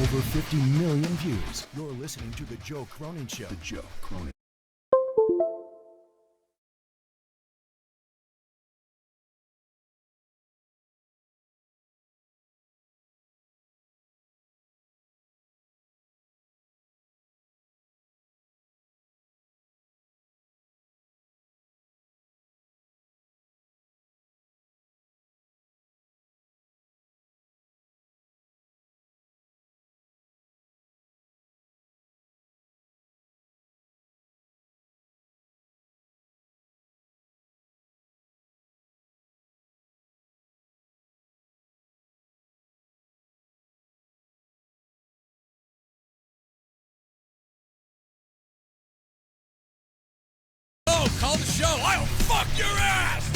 Over 50 million views. You're listening to The Joe Cronin Show. The Joe Cronin. Call the show. I'll fuck your ass.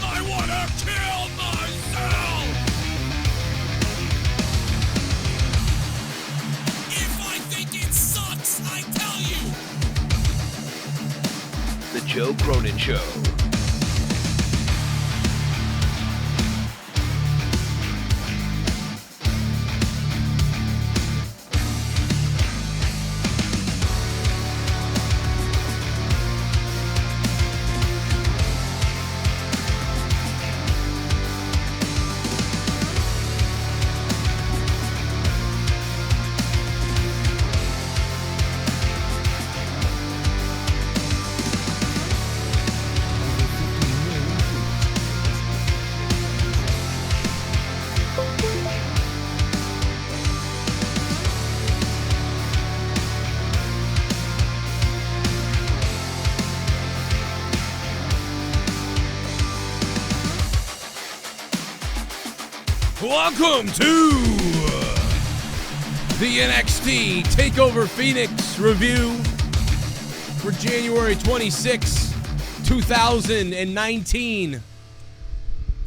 I want to kill myself. If I think it sucks, I tell you. The Joe Cronin Show. Welcome to the NXT Takeover Phoenix review for January 26, 2019.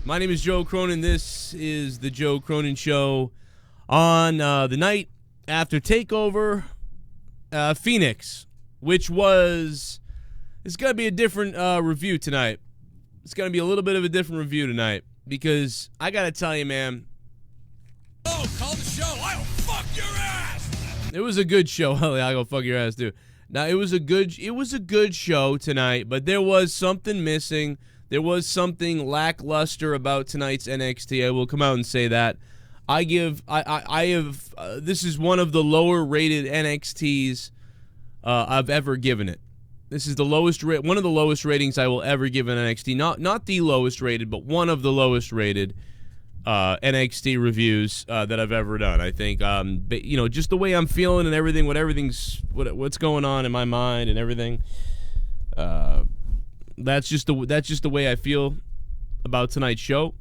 My name is Joe Cronin. This is the Joe Cronin Show on the night after Takeover Phoenix, which was... It's going to be a different review tonight. It's going to be a little bit of a different review tonight because I got to tell you, man... Oh, call the show. I'll fuck your ass. It was a good show. I'll go fuck your ass too. Now it was a good show tonight, but there was something missing. There was something lackluster about tonight's NXT. I will come out and say that. This is one of the lower rated NXTs I've ever given it. This is the lowest one of the lowest ratings I will ever give an NXT. Not the lowest rated, but one of the lowest rated NXT reviews that I've ever done. I think, just the way I'm feeling and everything, what's going on in my mind and everything. That's just the way I feel about tonight's show.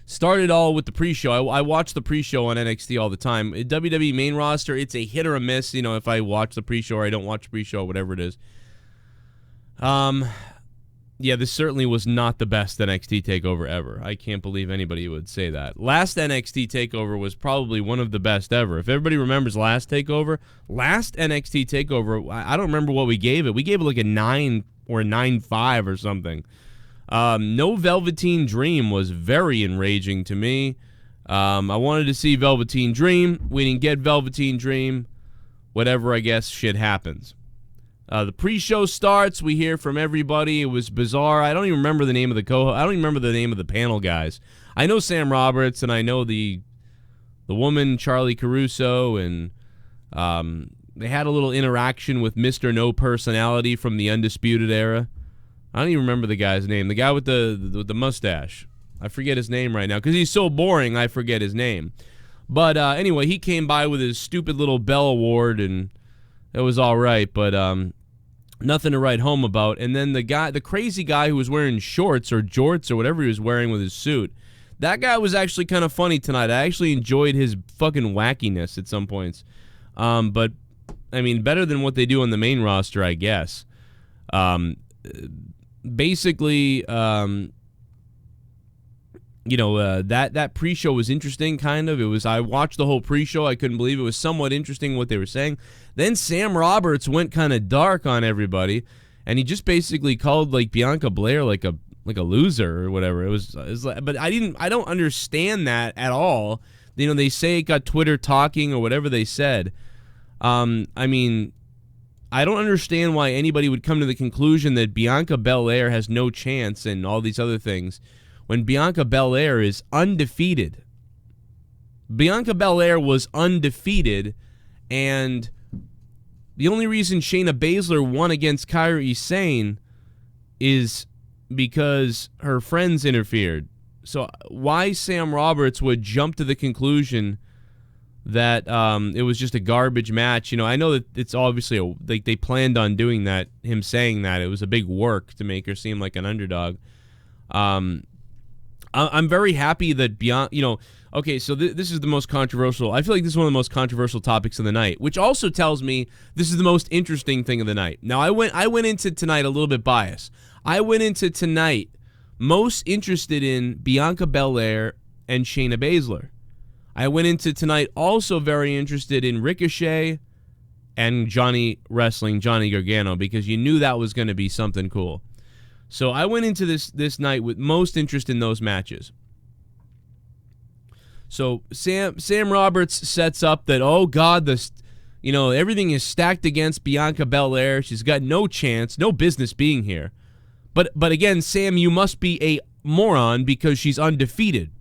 Started all with the pre-show. I watch the pre-show on NXT all the time. WWE main roster, it's a hit or a miss. If I watch the pre-show or I don't watch the pre-show, whatever it is. Yeah, this certainly was not the best NXT TakeOver ever. I can't believe anybody would say that. Last NXT TakeOver was probably one of the best ever. If everybody remembers last NXT TakeOver, I don't remember what we gave it. We gave it like a 9 or a 9.5 or something. No Velveteen Dream was very enraging to me. I wanted to see Velveteen Dream. We didn't get Velveteen Dream. Whatever, I guess, shit happens. The pre-show starts. We hear from everybody. It was bizarre. I don't even remember the name of the I don't even remember the name of the panel guys. I know Sam Roberts, and I know the woman, Charlie Caruso, and they had a little interaction with Mr. No Personality from the Undisputed Era. I don't even remember the guy's name. The guy with the mustache. I forget his name right now because he's so boring I forget his name. But anyway, he came by with his stupid little Bell Award, and it was all right, but nothing to write home about. And then the crazy guy who was wearing shorts or jorts or whatever he was wearing with his suit, that guy was actually kind of funny tonight. I actually enjoyed his fucking wackiness at some points. But, I mean, better than what they do on the main roster, I guess. Basically, that pre-show was interesting, kind of. I watched the whole pre-show. I couldn't believe it. Was somewhat interesting what they were saying. Then Sam Roberts went kind of dark on everybody, and he just basically called like Bianca Belair like a loser or whatever. It was like, but I don't understand that at all. You know, they say it got Twitter talking or whatever they said. I mean, I don't understand why anybody would come to the conclusion that Bianca Belair has no chance and all these other things when Bianca Belair is undefeated. Bianca Belair was undefeated, and the only reason Shayna Baszler won against Kairi Sane is because her friends interfered. So why Sam Roberts would jump to the conclusion that it was just a garbage match. You know, I know that it's obviously they planned on doing that, him saying that. It was a big work to make her seem like an underdog. I'm very happy that Bianca, you know, okay, so this is the most controversial. I feel like this is one of the most controversial topics of the night, which also tells me this is the most interesting thing of the night. Now, I went into tonight a little bit biased. I went into tonight most interested in Bianca Belair and Shayna Baszler. I went into tonight also very interested in Ricochet and Johnny Gargano, because you knew that was going to be something cool. So I went into this night with most interest in those matches. So Sam Roberts sets up that, oh God, everything is stacked against Bianca Belair. She's got no chance, no business being here. But again, Sam, you must be a moron because she's undefeated.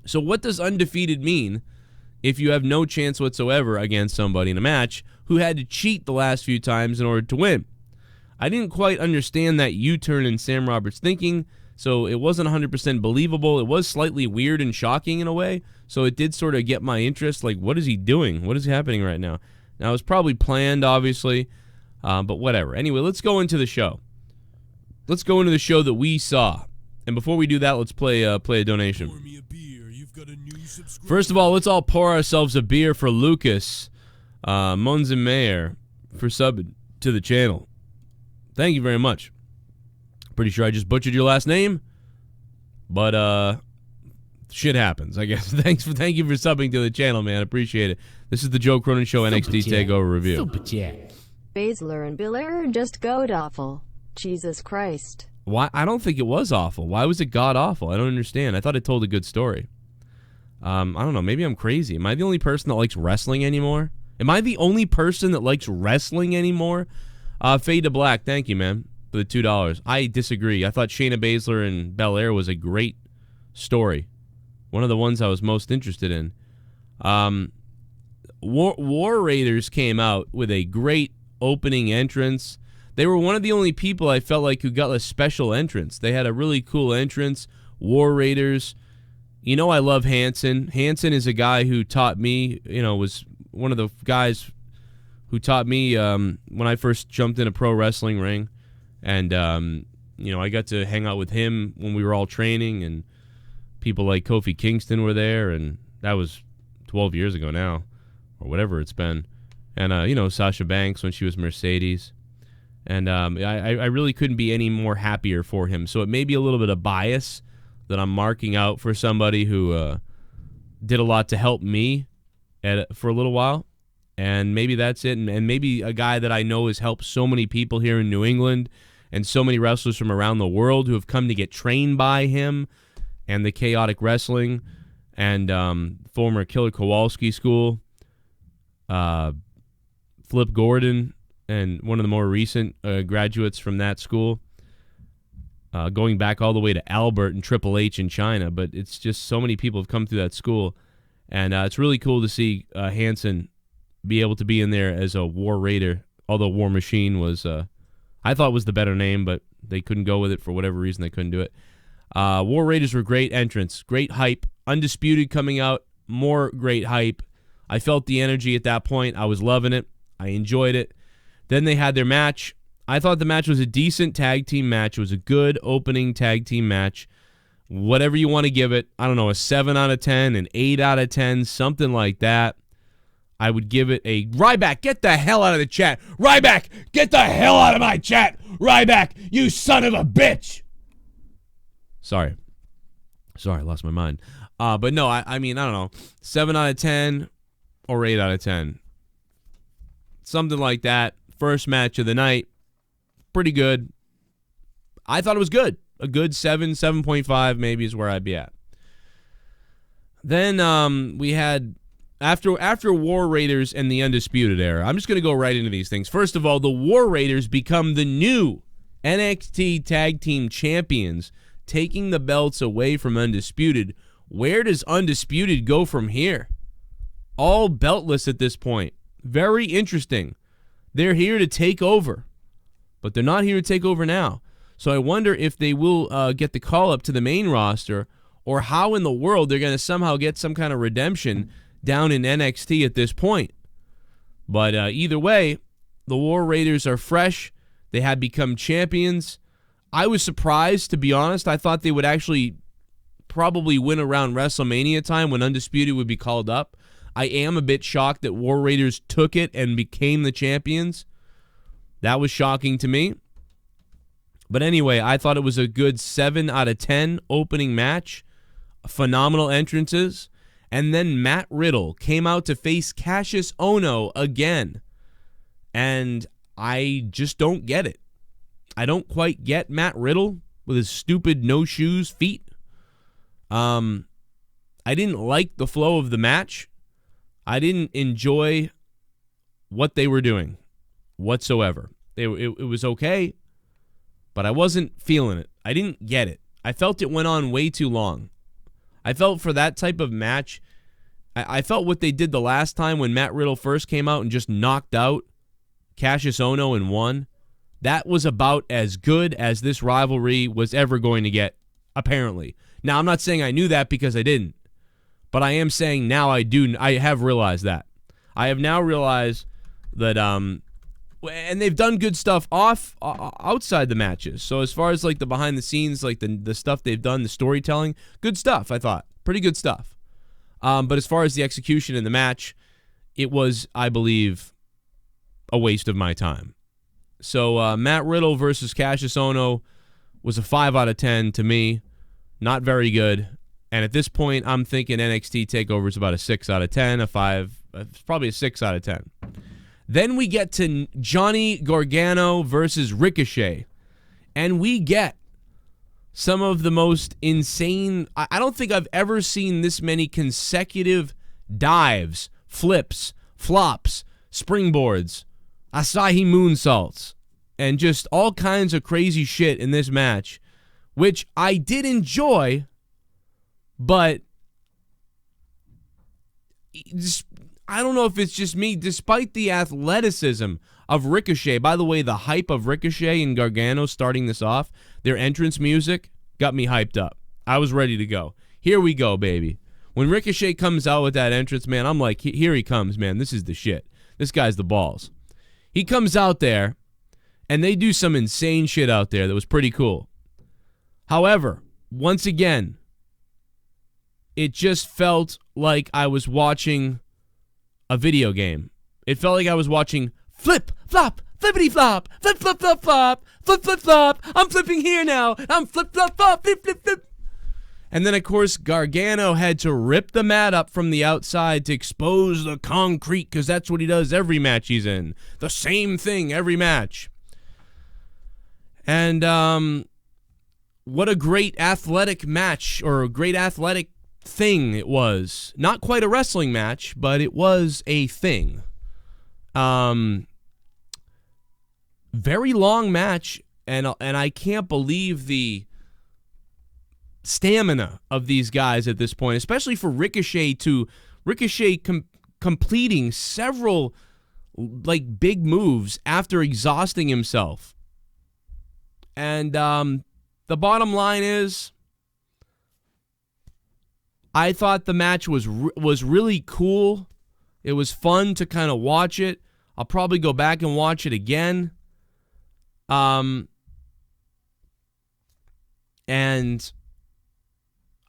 So what does undefeated mean if you have no chance whatsoever against somebody in a match who had to cheat the last few times in order to win? I didn't quite understand that U-turn in Sam Roberts' thinking, so it wasn't 100% believable. It was slightly weird and shocking in a way, so it did sort of get my interest. Like, what is he doing? What is happening right now? Now, it was probably planned, obviously, but whatever. Anyway, let's go into the show. Let's go into the show that we saw. And before we do that, let's play a donation. First of all, let's all pour ourselves a beer for Lucas Monzenmayer for subbing to the channel. Thank you very much. Pretty sure I just butchered your last name, but shit happens, I guess. Thank you for subbing to the channel, man. Appreciate it. This is the Joe Cronin Show NXT Takeover review. Super chat. Baszler and Belair are just god-awful. Jesus Christ. Why? I don't think it was awful. Why was it god-awful? I don't understand. I thought it told a good story. I don't know. Maybe I'm crazy. Am I the only person that likes wrestling anymore? Am I the only person that likes wrestling anymore? Fade to Black, thank you, man, for the $2. I disagree. I thought Shayna Baszler and Belair was a great story. One of the ones I was most interested in. War Raiders came out with a great opening entrance. They were one of the only people I felt like who got a special entrance. They had a really cool entrance. War Raiders. You know I love Hanson. Hanson is a guy who taught me, was one of the guys who taught me when I first jumped in a pro wrestling ring. And, I got to hang out with him when we were all training, and people like Kofi Kingston were there, and that was 12 years ago now, or whatever it's been. And, Sasha Banks when she was Mercedes. And I really couldn't be any more happier for him. So it may be a little bit of bias that I'm marking out for somebody who did a lot to help me for a little while. And maybe that's it. And maybe a guy that I know has helped so many people here in New England and so many wrestlers from around the world who have come to get trained by him and the Chaotic Wrestling and former Killer Kowalski School, Flip Gordon, and one of the more recent graduates from that school, going back all the way to Albert and Triple H in China. But it's just so many people have come through that school. And it's really cool to see Hanson be able to be in there as a War Raider, although War Machine was, I thought was the better name, but they couldn't go with it for whatever reason. They couldn't do it. War Raiders were great entrance, great hype. Undisputed coming out, more great hype. I felt the energy at that point. I was loving it. I enjoyed it. Then they had their match. I thought the match was a decent tag team match. It was a good opening tag team match. Whatever you want to give it. I don't know, a 7 out of 10, an 8 out of 10, something like that. I would give it a... Ryback, get the hell out of the chat. Ryback, get the hell out of my chat. Ryback, you son of a bitch. Sorry, I lost my mind. But no, I mean, I don't know. 7 out of 10 or 8 out of 10. Something like that. First match of the night. pretty good. I thought it was good. A good 7.5 maybe is where I'd be at. Then we had, after War Raiders and the Undisputed Era, I'm just going to go right into these things. First of all, the War Raiders become the new NXT Tag Team Champions, taking the belts away from Undisputed. Where does Undisputed go from here? All beltless at this point. Very interesting. They're here to take over, but they're not here to take over now. So I wonder if they will get the call up to the main roster, or how in the world they're going to somehow get some kind of redemption down in NXT at this point. But either way, the War Raiders are fresh. They had become champions. I was surprised, to be honest. I thought they would actually probably win around WrestleMania time when Undisputed would be called up. I am a bit shocked that War Raiders took it and became the champions. That was shocking to me. But anyway, I thought it was a good 7 out of 10 opening match. Phenomenal entrances. And then Matt Riddle came out to face Cassius Ohno again. And I just don't get it. I don't quite get Matt Riddle with his stupid no-shoes feet. I didn't like the flow of the match. I didn't enjoy what they were doing whatsoever. It was okay, but I wasn't feeling it. I didn't get it. I felt it went on way too long. I felt for that type of match, I felt what they did the last time when Matt Riddle first came out and just knocked out Cassius Ohno and won. That was about as good as this rivalry was ever going to get, apparently. Now, I'm not saying I knew that because I didn't, but I am saying now I do. I have realized that. I have now realized that, and they've done good stuff outside the matches. So as far as like the behind the scenes, like the stuff they've done, the storytelling, good stuff, I thought. Pretty good stuff. But as far as the execution in the match, it was, I believe, a waste of my time. So Matt Riddle versus Cassius Ohno was a 5 out of 10 to me. Not very good. And at this point, I'm thinking NXT TakeOver is about a 6 out of 10, a 5, it's probably a 6 out of 10. Then we get to Johnny Gargano versus Ricochet. And we get some of the most insane, I don't think I've ever seen this many consecutive dives, flips, flops, springboards, Asahi moonsaults, and just all kinds of crazy shit in this match, which I did enjoy, but I don't know if it's just me, despite the athleticism of Ricochet. By the way, the hype of Ricochet and Gargano starting this off, their entrance music got me hyped up. I was ready to go. Here we go, baby. When Ricochet comes out with that entrance, man, I'm like, here he comes, man. This is the shit. This guy's the balls. He comes out there, and they do some insane shit out there that was pretty cool. However, once again, it just felt like I was watching a video game. It felt like I was watching flip, flop, flippity flop, flip, flip, flop, flop, flip, flip, flop. I'm flipping here now. I'm flip, flop, flop, flip, flip, flip. And then, of course, Gargano had to rip the mat up from the outside to expose the concrete, because that's what he does every match he's in. The same thing every match. And what a great athletic match, or a great athletic thing it was. Not quite a wrestling match, but it was a thing. Very long match, and I can't believe the stamina of these guys at this point, especially for Ricochet completing several like big moves after exhausting himself. And the bottom line is, I thought the match was really cool. It was fun to kind of watch it. I'll probably go back and watch it again. And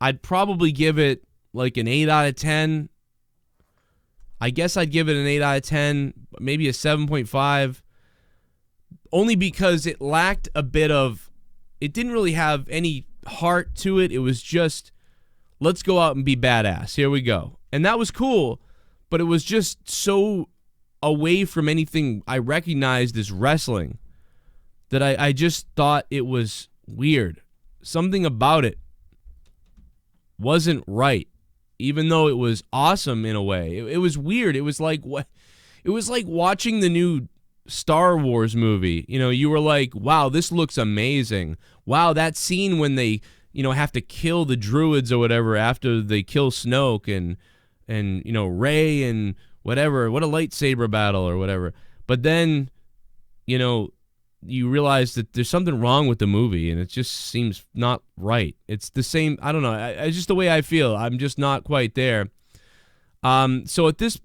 I'd probably give it like an 8 out of 10. I guess I'd give it an 8 out of 10, maybe a 7.5. Only because it lacked a bit of, it didn't really have any heart to it. It was just, let's go out and be badass. Here we go. And that was cool, but it was just so away from anything I recognized as wrestling that I just thought it was weird. Something about it wasn't right, even though it was awesome in a way. It was weird. It was like watching the new Star Wars movie. You know, you were like, wow, this looks amazing. Wow, that scene when they, you know, have to kill the druids or whatever after they kill Snoke and you know, Rey and whatever, what a lightsaber battle or whatever. But then, you know, you realize that there's something wrong with the movie and it just seems not right. It's the same, I don't know, it's just the way I feel. I'm just not quite there. So at this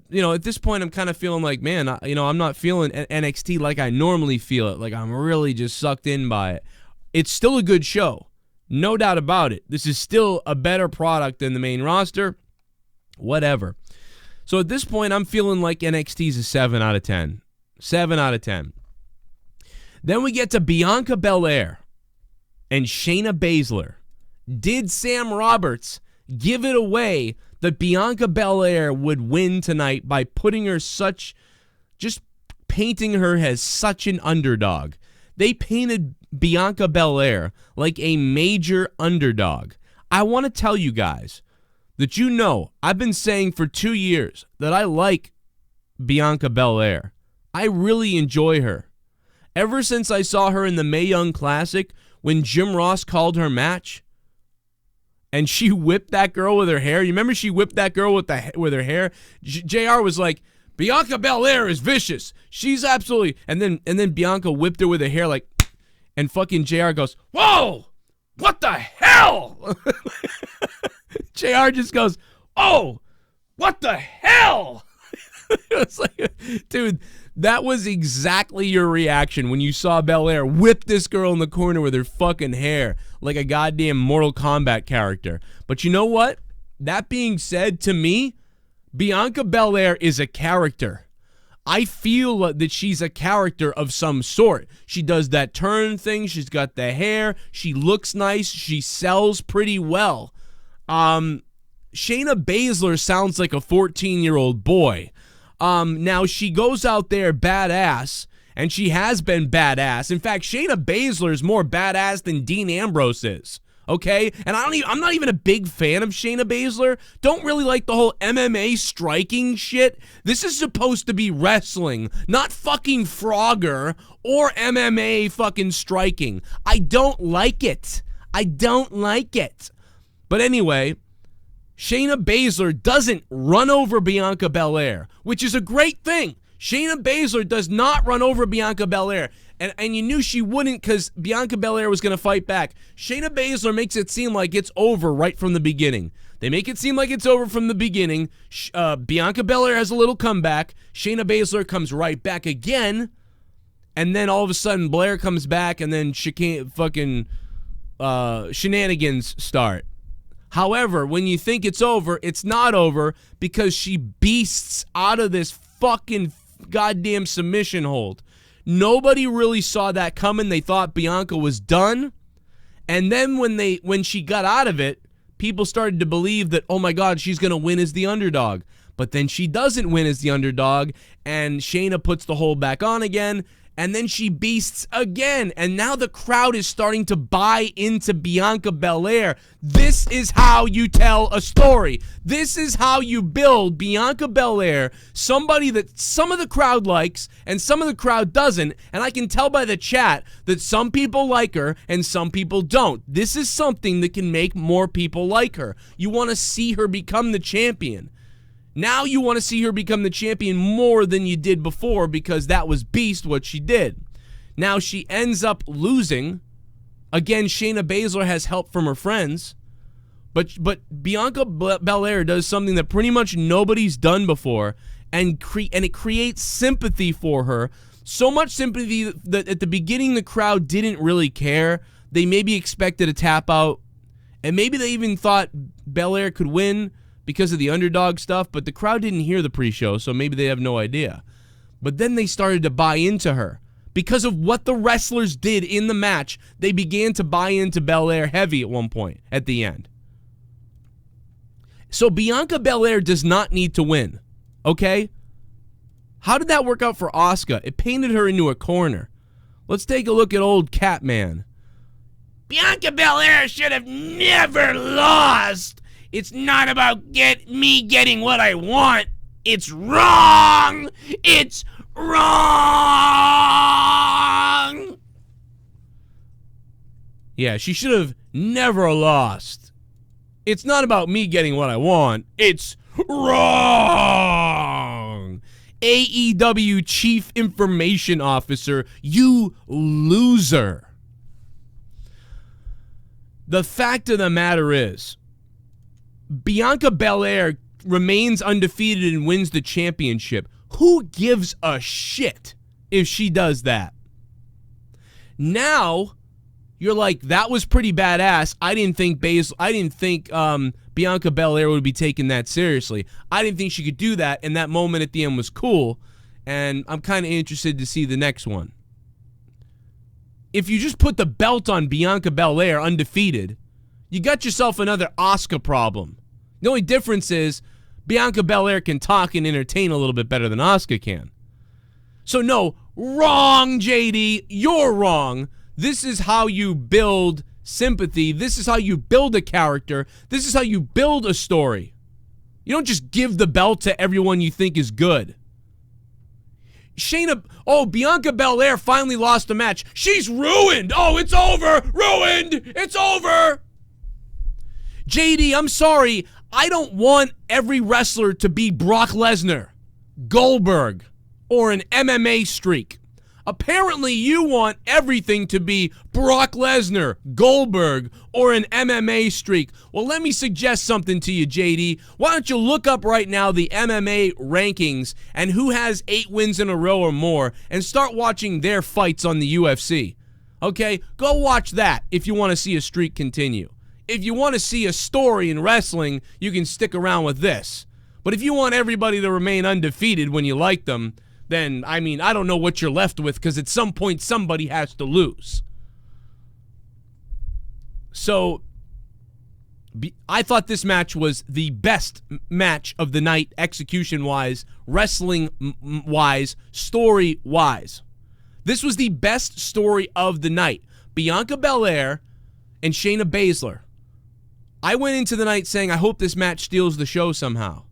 point, I'm kind of feeling like, man, I'm not feeling NXT like I normally feel it. Like I'm really just sucked in by it. It's still a good show. No doubt about it. This is still a better product than the main roster. Whatever. So at this point, I'm feeling like NXT's a 7 out of 10. 7 out of 10. Then we get to Bianca Belair and Shayna Baszler. Did Sam Roberts give it away that Bianca Belair would win tonight by putting her just painting her as such an underdog? They painted Bianca Belair like a major underdog. I want to tell you guys that, you know, I've been saying for 2 years that I like Bianca Belair. I really enjoy her. Ever since I saw her in the Mae Young Classic when Jim Ross called her match and she whipped that girl with her hair. You remember she whipped that girl with her hair? JR was like, Bianca Belair is vicious. She's absolutely... And then Bianca whipped her with her hair like... And fucking JR goes, whoa! What the hell? JR just goes, oh! What the hell? It's like, dude... That was exactly your reaction when you saw Belair whip this girl in the corner with her fucking hair like a goddamn Mortal Kombat character. But you know what? That being said, to me, Bianca Belair is a character. I feel that she's a character of some sort. She does that turn thing. She's got the hair. She looks nice. She sells pretty well. Shayna Baszler sounds like a 14-year-old boy. Now, she goes out there badass, and she has been badass. In fact, Shayna Baszler is more badass than Dean Ambrose is, okay? And I'm not even a big fan of Shayna Baszler. Don't really like the whole MMA striking shit. This is supposed to be wrestling, not fucking Frogger or MMA fucking striking. I don't like it. I don't like it. But anyway... Shayna Baszler doesn't run over Bianca Belair, which is a great thing. Shayna Baszler does not run over Bianca Belair. And you knew she wouldn't because Bianca Belair was going to fight back. Shayna Baszler makes it seem like it's over right from the beginning. They make it seem like it's over from the beginning. Bianca Belair has a little comeback. Shayna Baszler comes right back again. And then all of a sudden, Blair comes back and then fucking shenanigans start. However, when you think it's over, it's not over because she beasts out of this fucking goddamn submission hold. Nobody really saw that coming. They thought Bianca was done. And then when she got out of it, people started to believe that, oh my God, she's going to win as the underdog. But then she doesn't win as the underdog, and Shayna puts the hold back on again. And then she beasts again. And now the crowd is starting to buy into Bianca Belair. This is how you tell a story. This is how you build Bianca Belair, somebody that some of the crowd likes and some of the crowd doesn't. And I can tell by the chat that some people like her and some people don't. This is something that can make more people like her. You want to see her become the champion. Now you want to see her become the champion more than you did before because that was beast what she did. Now she ends up losing. Again, Shayna Baszler has help from her friends. But Bianca Belair does something that pretty much nobody's done before, and it creates sympathy for her. So much sympathy that at the beginning the crowd didn't really care. They maybe expected a tap out, and maybe they even thought Belair could win because of the underdog stuff, but the crowd didn't hear the pre-show, so maybe they have no idea. But then they started to buy into her. Because of what the wrestlers did in the match, they began to buy into Belair heavy at one point, at the end. So Bianca Belair does not need to win, okay? How did that work out for Asuka? It painted her into a corner. Let's take a look at old Catman. Bianca Belair should have never lost. It's not about me getting what I want. It's wrong. It's wrong. Yeah, she should have never lost. It's not about me getting what I want. It's wrong. AEW Chief Information Officer, you loser. The fact of the matter is, Bianca Belair remains undefeated and wins the championship. Who gives a shit if she does that? Now, you're like, that was pretty badass. I didn't think Bianca Belair would be taking that seriously. I didn't think she could do that, and that moment at the end was cool, and I'm kind of interested to see the next one. If you just put the belt on Bianca Belair undefeated, you got yourself another Asuka problem. The only difference is Bianca Belair can talk and entertain a little bit better than Asuka can. So no, wrong, JD. You're wrong. This is how you build sympathy. This is how you build a character. This is how you build a story. You don't just give the belt to everyone you think is good. Shayna, Bianca Belair finally lost the match. She's ruined. Oh, it's over. Ruined. It's over. JD, I'm sorry. I don't want every wrestler to be Brock Lesnar, Goldberg, or an MMA streak. Apparently, you want everything to be Brock Lesnar, Goldberg, or an MMA streak. Well, let me suggest something to you, JD. Why don't you look up right now the MMA rankings and who has 8 wins in a row or more and start watching their fights on the UFC. Okay? Go watch that if you want to see a streak continue. If you want to see a story in wrestling, you can stick around with this. But if you want everybody to remain undefeated when you like them, then, I mean, I don't know what you're left with, because at some point somebody has to lose. So, I thought this match was the best match of the night, execution-wise, wrestling-wise, story-wise. This was the best story of the night. Bianca Belair and Shayna Baszler. I went into the night saying, I hope this match steals the show somehow.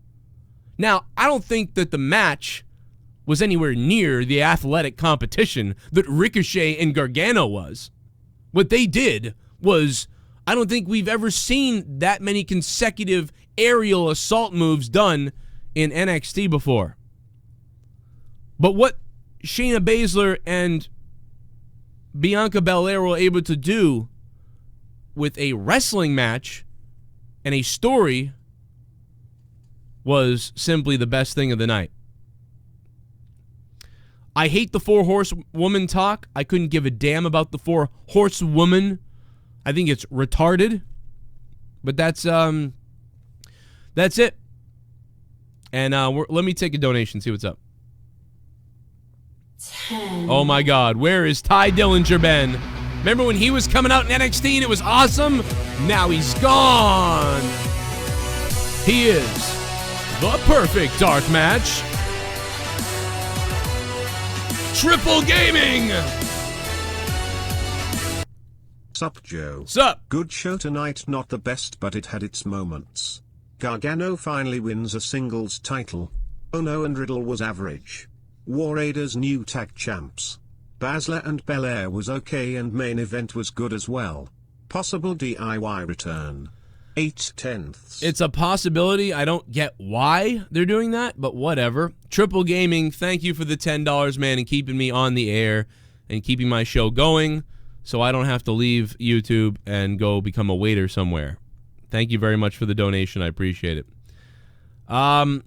Now, I don't think that the match was anywhere near the athletic competition that Ricochet and Gargano was. What they did was, I don't think we've ever seen that many consecutive aerial assault moves done in NXT before. But what Shayna Baszler and Bianca Belair were able to do with a wrestling match and a story was simply the best thing of the night. I hate the 4 horsewoman talk. I couldn't give a damn about the 4 horsewoman. I think it's retarded. But that's it. And let me take a donation, see what's up. 10. Oh my God, where is Ty Dillinger been? Remember when he was coming out in NXT and it was awesome? Now he's gone. He is the perfect dark match. Triple Gaming! Sup, Joe? Sup? Good show tonight, not the best, but it had its moments. Gargano finally wins a singles title. Ono and Riddle was average. War Raiders new tag champs. Baszler and Belair was okay, and main event was good as well. Possible DIY return. 8/10. It's a possibility. I don't get why they're doing that, but whatever. Triple Gaming, thank you for the $10, man, and keeping me on the air and keeping my show going so I don't have to leave YouTube and go become a waiter somewhere. Thank you very much for the donation. I appreciate it. So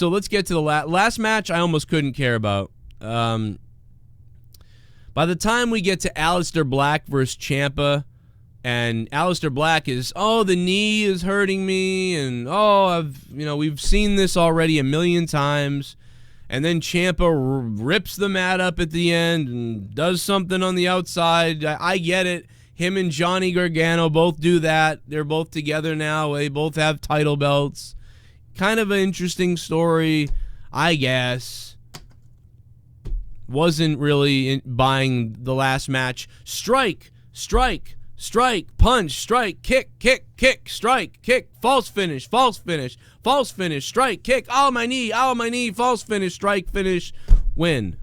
let's get to the last match I almost couldn't care about. By the time we get to Aleister Black versus Ciampa, and Aleister Black is, the knee is hurting me, and we've seen this already a million times. And then Ciampa rips the mat up at the end and does something on the outside. I get it. Him and Johnny Gargano both do that. They're both together now. They both have title belts. Kind of an interesting story, I guess. wasn't really buying the last match. Strike, strike, strike, punch, strike, kick, kick, kick, strike, kick, false finish, false finish, false finish, strike, kick, oh my knee, false finish, strike, finish, win.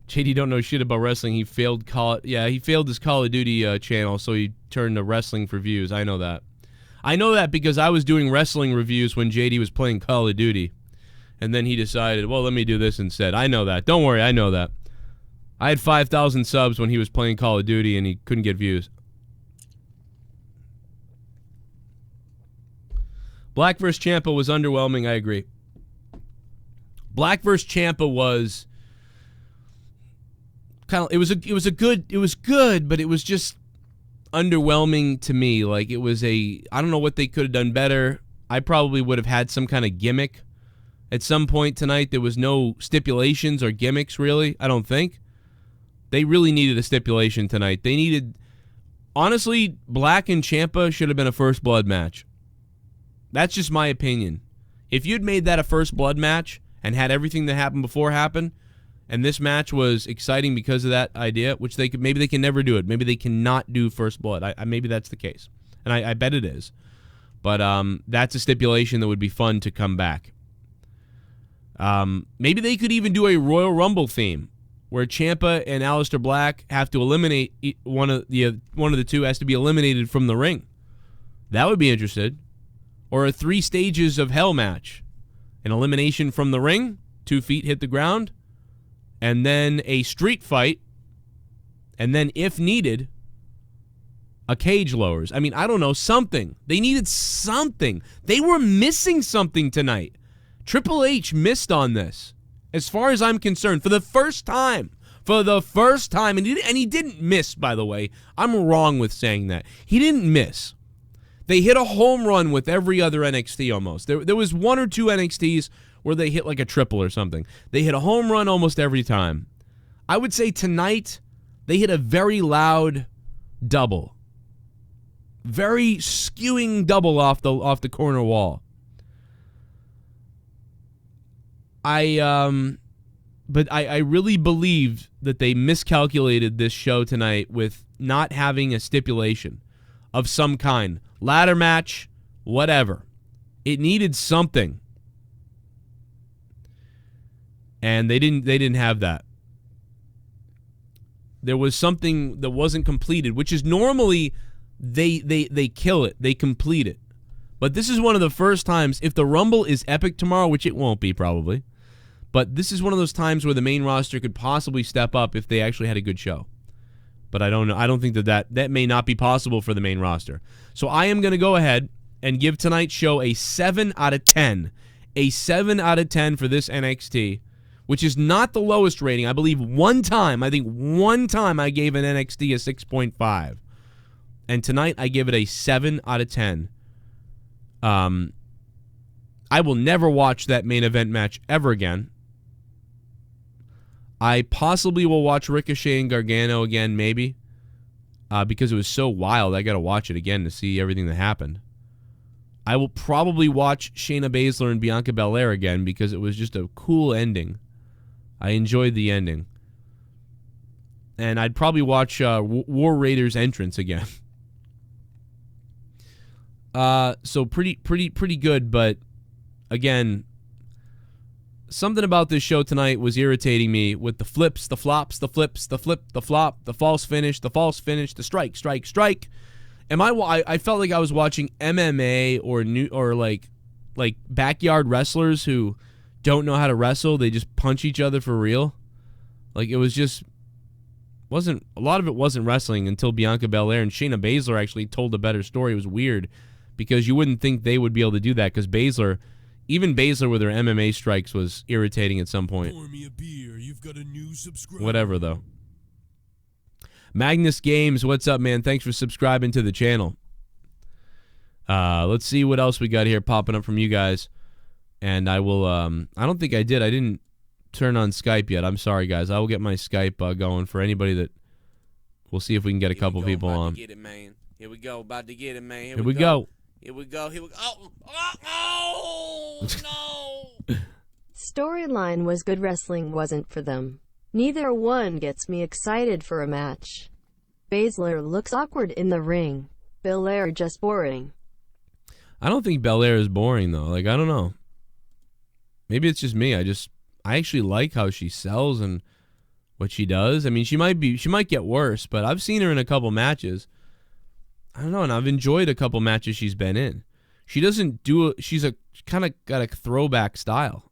JD don't know shit about wrestling. He failed he failed his Call of Duty channel, so he turned to wrestling for views. I know that. I know that because I was doing wrestling reviews when JD was playing Call of Duty. And then he decided, well, let me do this instead. I know that. Don't worry, I know that. I had 5,000 subs when he was playing Call of Duty and he couldn't get views. Black vs. Ciampa was underwhelming, I agree. Black vs. Ciampa was kind of it was good, but it was just underwhelming to me. Like it was I don't know what they could have done better. I probably would have had some kind of gimmick at some point tonight. There was no stipulations or gimmicks really, I don't think. They really needed a stipulation tonight. They needed, honestly, Black and Ciampa should have been a first blood match. That's just my opinion. If you'd made that a first blood match and had everything that happened before happen, and this match was exciting because of that idea, which maybe they can never do it. Maybe they cannot do first blood. Maybe that's the case, and I bet it is. But that's a stipulation that would be fun to come back. Maybe they could even do a Royal Rumble theme where Ciampa and Aleister Black have to eliminate one of the two has to be eliminated from the ring. That would be interesting. Or a 3 stages of hell match. An elimination from the ring, 2 feet hit the ground, and then a street fight, and then, if needed, a cage lowers. I mean, I don't know, something. They needed something. They were missing something tonight. Triple H missed on this, as far as I'm concerned, for the first time. For the first time. And he didn't miss, by the way. I'm wrong with saying that. He didn't miss. They hit a home run with every other NXT almost. There was 1 or 2 NXTs where they hit like a triple or something. They hit a home run almost every time. I would say tonight they hit a very loud double. Very skewing double off the corner wall. But I really believe that they miscalculated this show tonight with not having a stipulation of some kind. Ladder match, whatever. It needed something. And they didn't have that. There was something that wasn't completed, which is normally they kill it, they complete it. But this is one of the first times, if the Rumble is epic tomorrow, which it won't be probably, but this is one of those times where the main roster could possibly step up if they actually had a good show. But I don't know. I don't think that may not be possible for the main roster. So I am going to go ahead and give tonight's show a 7 out of 10. A 7 out of 10 for this NXT, which is not the lowest rating. I believe one time I gave an NXT a 6.5. And tonight I give it a 7 out of 10. I will never watch that main event match ever again. I possibly will watch Ricochet and Gargano again, maybe, because it was so wild. I got to watch it again to see everything that happened. I will probably watch Shayna Baszler and Bianca Belair again because it was just a cool ending. I enjoyed the ending. And I'd probably watch War Raiders' entrance again. So pretty good, but again, something about this show tonight was irritating me with the flips, the flops, the flips, the flip, the flop, the false finish, the strike, strike, strike. I felt like I was watching MMA or like backyard wrestlers who don't know how to wrestle. They just punch each other for real. Like it was just a lot of it wasn't wrestling until Bianca Belair and Shayna Baszler actually told a better story. It was weird because you wouldn't think they would be able to do that because even Baszler with her MMA strikes was irritating at some point. Pour me a beer. You've got a new subscriber. Whatever, though. Magnus Games, what's up, man? Thanks for subscribing to the channel. Let's see what else we got here popping up from you guys. And I will, I don't think I did. I didn't turn on Skype yet. I'm sorry, guys. I will get my Skype going for anybody that, we'll see if we can get a couple people on. Get it, man. Here we go. About to get it, man. Here we go. Here we go. Here we go. Oh, no. Storyline was good, wrestling wasn't for them. Neither one gets me excited for a match. Baszler looks awkward in the ring. Belair just boring. I don't think Belair is boring, though. Like, I don't know. Maybe it's just me. I actually like how she sells and what she does. I mean, she might get worse, but I've seen her in a couple matches. I don't know, and I've enjoyed a couple matches she's been in. She doesn't do she's a kind of got a throwback style.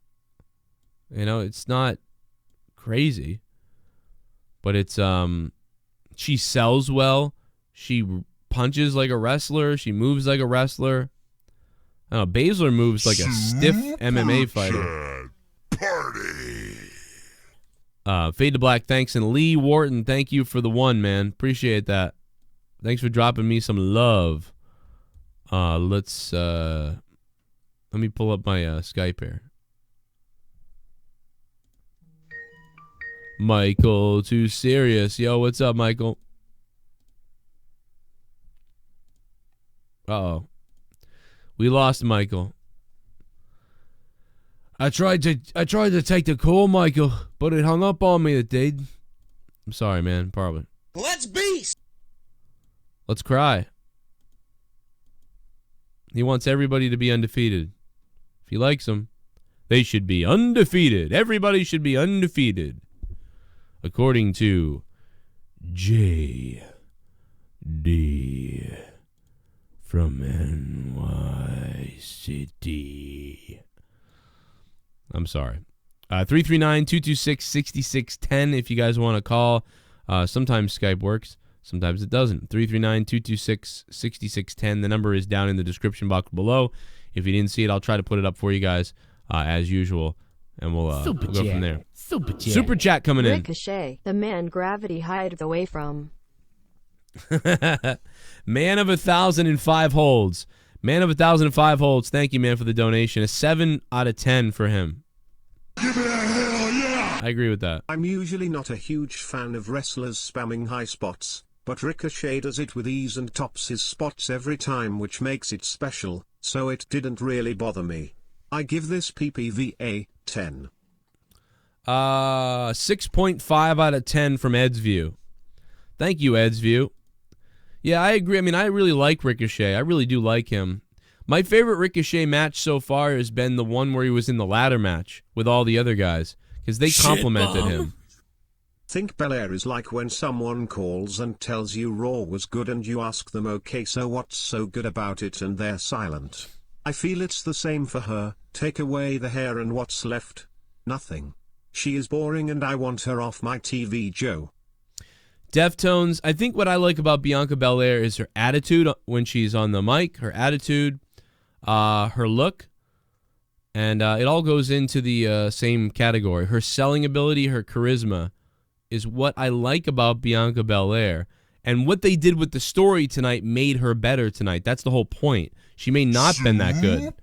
You know, it's not crazy, but it's she sells well. She punches like a wrestler. She moves like a wrestler. I don't know, Baszler moves like a stiff MMA fighter. Party. Fade to Black, thanks, and Lee Wharton, thank you for the one, man. Appreciate that. Thanks for dropping me some love. Let me pull up my Skype here. Michael, too serious. Yo, what's up, Michael? Uh-oh. We lost Michael. I tried to take the call, Michael, but it hung up on me, it did. I'm sorry, man. Probably. Let's beast. Let's cry. He wants everybody to be undefeated. If he likes them, they should be undefeated. Everybody should be undefeated. According to JD from NY City. I'm sorry. 339-226-6610 if you guys want to call. Sometimes Skype works. Sometimes it doesn't. 339-226-6610. The number is down in the description box below. If you didn't see it, I'll try to put it up for you guys as usual. And we'll go from there. Super chat coming in. Ricochet, the man gravity hides away from. Man of 1,005 holds. Man of 1,005 holds. Thank you, man, for the donation. A 7 out of 10 for him. Give me a hell yeah! I agree with that. I'm usually not a huge fan of wrestlers spamming high spots, but Ricochet does it with ease and tops his spots every time, which makes it special, so it didn't really bother me. I give this PPV a 10. 6.5 out of 10 from Ed's View. Thank you, Ed's View. Yeah, I agree. I mean, I really like Ricochet. I really do like him. My favorite Ricochet match so far has been the one where he was in the ladder match with all the other guys, because they complimented him. Think Belair is like when someone calls and tells you Raw was good and you ask them, okay, so what's so good about it, and they're silent. I feel it's the same for her. Take away the hair and what's left? Nothing. She is boring and I want her off my TV, Joe. Deftones, I think what I like about Bianca Belair is her attitude when she's on the mic, her attitude, her look, and it all goes into the same category. Her selling ability, her charisma is what I like about Bianca Belair. And what they did with the story tonight made her better tonight. That's the whole point. She may not have been that good.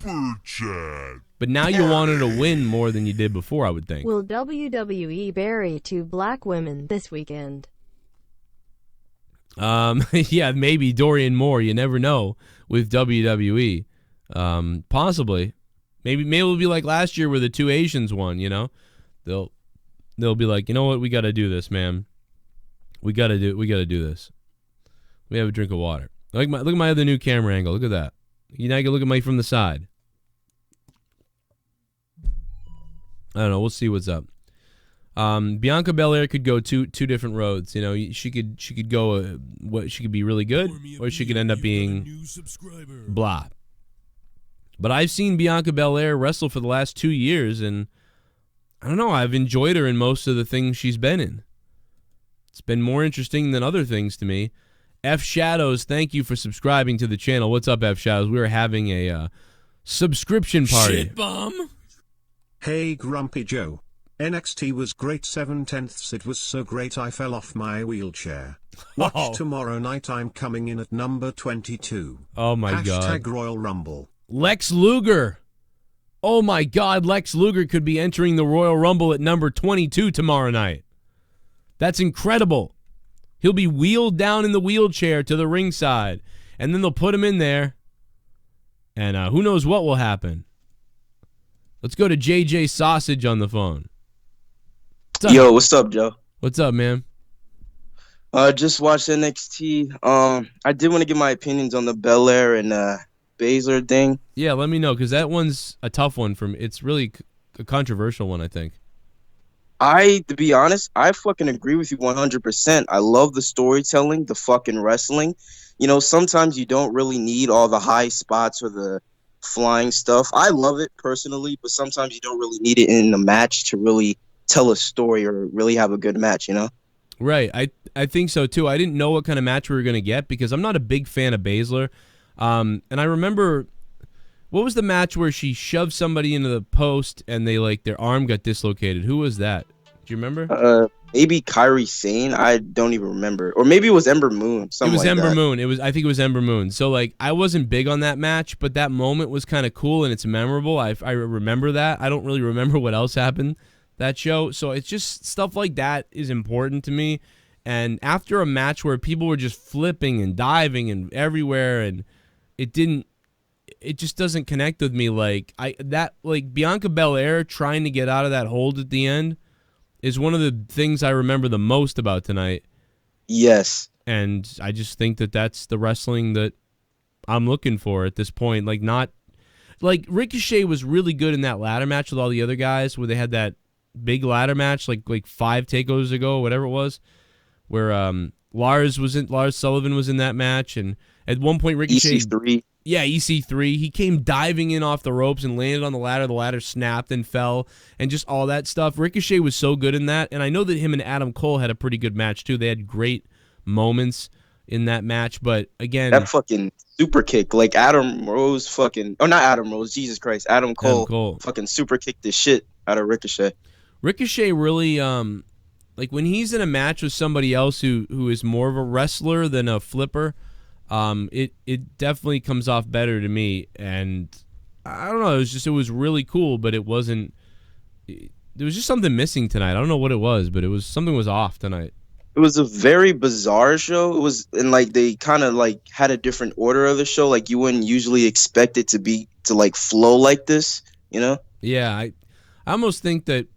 But now you want her to win more than you did before, I would think. Will WWE bury 2 black women this weekend? Yeah, maybe Dorian Moore. You never know with WWE. Possibly. Maybe it'll be like last year where the 2 Asians won, you know? They'll be like, you know what, we gotta do this, man. We gotta do this. Let me have a drink of water. Look at my other new camera angle. Look at that. You now can look at me from the side. I don't know. We'll see what's up. Bianca Belair could go two different roads. You know, she could go she could be really good, or she could end up being blah. But I've seen Bianca Belair wrestle for the last 2 years, and I don't know. I've enjoyed her in most of the things she's been in. It's been more interesting than other things to me. F Shadows, thank you for subscribing to the channel. What's up, F Shadows? We are having a subscription party. Shit bomb. Hey, Grumpy Joe. NXT was great 7/10. It was so great I fell off my wheelchair. Watch tomorrow night. I'm coming in at number 22. Oh my God. Royal Rumble. Lex Luger. Oh my God, Lex Luger could be entering the Royal Rumble at number 22 tomorrow night. That's incredible. He'll be wheeled down in the wheelchair to the ringside. and then they'll put him in there, and who knows what will happen. Let's go to JJ Sausage on the phone. Yo, what's up, Joe? What's up, man? Just watched NXT. I did want to give my opinions on the Belair and Baszler thing. Yeah, let me know, because that one's a tough one for me. It's really a controversial one, I think. To be honest, I fucking agree with you 100%. I love the storytelling, the fucking wrestling. You know, sometimes you don't really need all the high spots or the flying stuff. I love it personally, but sometimes you don't really need it in a match to really tell a story or really have a good match, you know? Right. I think so, too. I didn't know what kind of match we were going to get because I'm not a big fan of Baszler. And I remember, what was the match where she shoved somebody into the post and they, like, their arm got dislocated? Who was that? Do you remember? Maybe Kairi Sane. I don't even remember. Or maybe it was Ember Moon. It was Ember Moon. I think it was Ember Moon. So, like, I wasn't big on that match, but that moment was kind of cool and it's memorable. I remember that. I don't really remember what else happened that show. So it's just stuff like that is important to me. And after a match where people were just flipping and diving and everywhere, and it just doesn't connect with me. Like Bianca Belair trying to get out of that hold at the end is one of the things I remember the most about tonight. Yes. And I just think that that's the wrestling that I'm looking for at this point. Like Ricochet was really good in that ladder match with all the other guys where they had that big ladder match like 5 takeovers ago, whatever it was, where Lars Sullivan was in that match, and at one point Ricochet EC3. Yeah, EC3. He came diving in off the ropes and landed on the ladder. The ladder snapped and fell, and just all that stuff. Ricochet was so good in that, and I know that him and Adam Cole had a pretty good match too. They had great moments in that match, but again, that fucking super kick, like Adam Cole fucking super kicked the shit out of Ricochet. Ricochet really, like when he's in a match with somebody else who is more of a wrestler than a flipper, it definitely comes off better to me. And I don't know, it was really cool, but there was just something missing tonight. I don't know what it was, but something was off tonight. It was a very bizarre show. It was, and like they kind of like had a different order of the show. Like you wouldn't usually expect it to like flow like this, you know? Yeah, I almost think that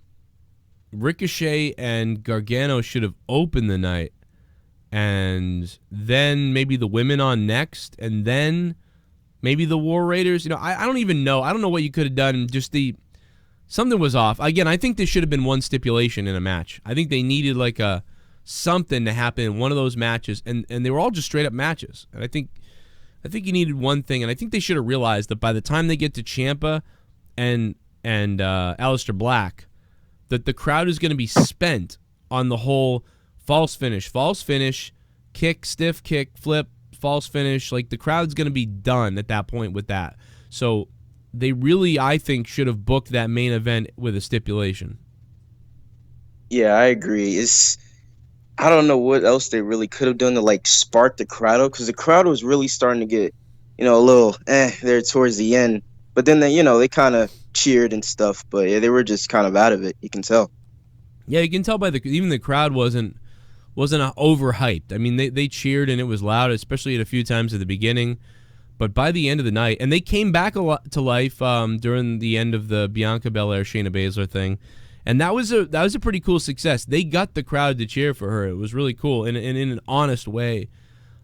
Ricochet and Gargano should have opened the night, and then maybe the women on next, and then maybe the War Raiders. You know, I don't even know. I don't know what you could have done. Something was off. Again, I think there should have been one stipulation in a match. I think they needed like something to happen in one of those matches, and they were all just straight up matches. And I think you needed one thing, and I think they should have realized that by the time they get to Ciampa and Aleister Black, that the crowd is going to be spent on the whole false finish, kick, stiff kick, flip, false finish. Like the crowd's going to be done at that point with that. So they really, I think, should have booked that main event with a stipulation. Yeah, I agree. I don't know what else they really could have done to like spark the crowd up, because the crowd was really starting to get, a little there towards the end. But then they kind of cheered and stuff, but yeah, they were just kind of out of it. You can tell. Yeah, you can tell by even the crowd wasn't overhyped. I mean, they cheered and it was loud, especially at a few times at the beginning. But by the end of the night, and they came back a lot to life during the end of the Bianca Belair Shayna Baszler thing, and that was a pretty cool success. They got the crowd to cheer for her. It was really cool and in an honest way.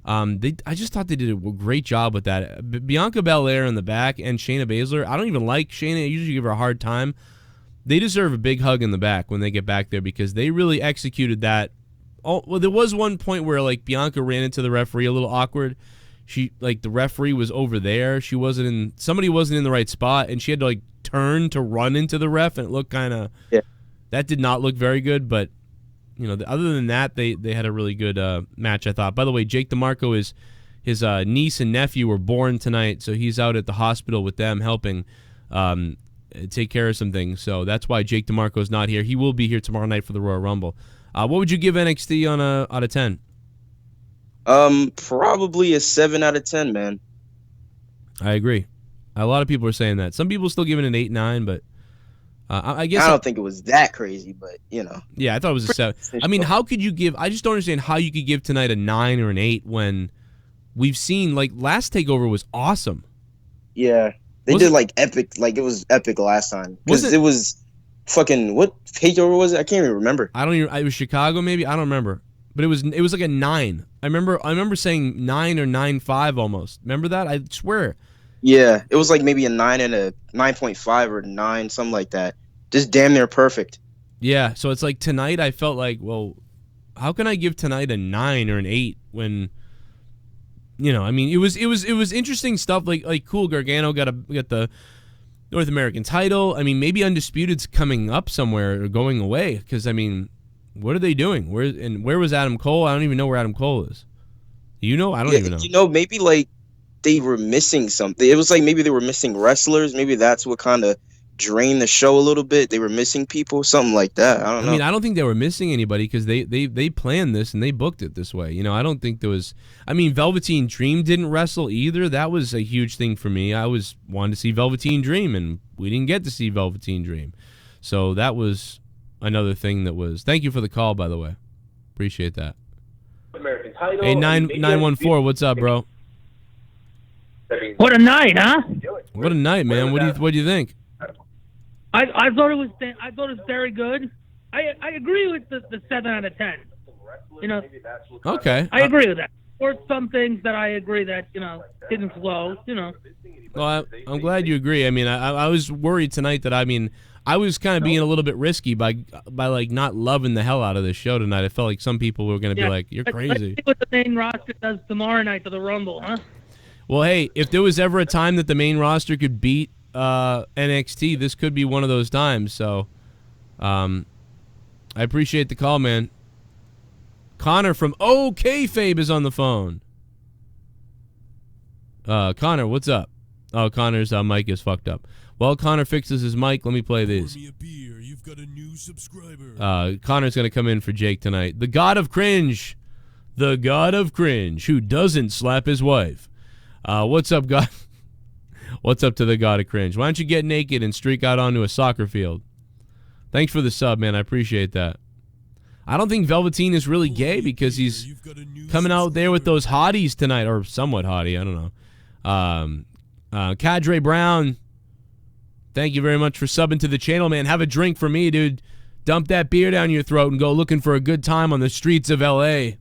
I just thought they did a great job with that. Bianca Belair in the back and Shayna Baszler. I don't even like Shayna. I usually give her a hard time. They deserve a big hug in the back when they get back there, because they really executed that. Well, there was one point where like Bianca ran into the referee a little awkward. The referee was over there. Somebody wasn't in the right spot, and she had to like turn to run into the ref, and it looked kind of that did not look very good. But other than that, they had a really good match, I thought. By the way, Jake DeMarco his niece and nephew were born tonight, so he's out at the hospital with them helping take care of some things. So that's why Jake DeMarco's not here. He will be here tomorrow night for the Royal Rumble. What would you give NXT out of 10? Probably a 7 out of 10, man. I agree. A lot of people are saying that. Some people still give it an 8, 9, but I guess I don't think it was that crazy, but Yeah, I thought it was a 7. I mean, how could you give? I just don't understand how you could give tonight a 9 or an 8 when we've seen, like, last TakeOver was awesome. Yeah. They did, like, epic. Like, it was epic last time. Because it was fucking, what TakeOver was it? I can't even remember. It was Chicago, maybe? I don't remember. But it was like a 9. I remember saying 9 or 9.5 almost. Remember that? I swear. Yeah. It was like maybe a 9 and a 9.5 or 9, something like that. Just damn near perfect. Yeah, so it's like tonight I felt like, well, how can I give tonight a 9 or an 8 when, you know, I mean, it was interesting stuff. Like cool, Gargano got the North American title. I mean, maybe Undisputed's coming up somewhere or going away because, I mean, what are they doing? Where was Adam Cole? I don't even know where Adam Cole is. You know? I don't even know. You know, maybe like they were missing something. It was like maybe they were missing wrestlers. Maybe that's what kind of drain the show a little bit. They were missing people, something like that. I don't know. I mean, I don't think they were missing anybody because they planned this and they booked it this way. You know, I don't think there was. I mean, Velveteen Dream didn't wrestle either. That was a huge thing for me. I wanted to see Velveteen Dream, and we didn't get to see Velveteen Dream. So that was another thing that was. Thank you for the call, by the way. Appreciate that. American title. Hey, 914, what's up, bro? What a night, huh? What a night, man. What do you think? I thought it was very good. I agree with the 7 out of 10. You know. Okay. I agree with that. Or some things that I agree that, you know, didn't flow. You know. Well, I'm glad you agree. I mean, I was worried tonight that I was kind of being a little bit risky by like not loving the hell out of this show tonight. I felt like some people were going to be like, "You're crazy." Let's see what the main roster does tomorrow night to the Rumble, huh? Well, hey, if there was ever a time that the main roster could beat NXT, this could be one of those times. So, I appreciate the call, man. Connor from Kayfabe is on the phone. Connor, what's up? Oh, Connor's mic is fucked up. While Connor fixes his mic, let me play this. Pour me a beer. You've got a new subscriber. Connor's going to come in for Jake tonight. The God of Cringe. The God of Cringe, who doesn't slap his wife. What's up, God? What's up to the God of Cringe? Why don't you get naked and streak out onto a soccer field? Thanks for the sub, man. I appreciate that. I don't think Velveteen is really gay because he's coming out there with those hotties tonight, or somewhat hottie. I don't know. Cadre Brown, thank you very much for subbing to the channel, man. Have a drink for me, dude. Dump that beer down your throat and go looking for a good time on the streets of L.A.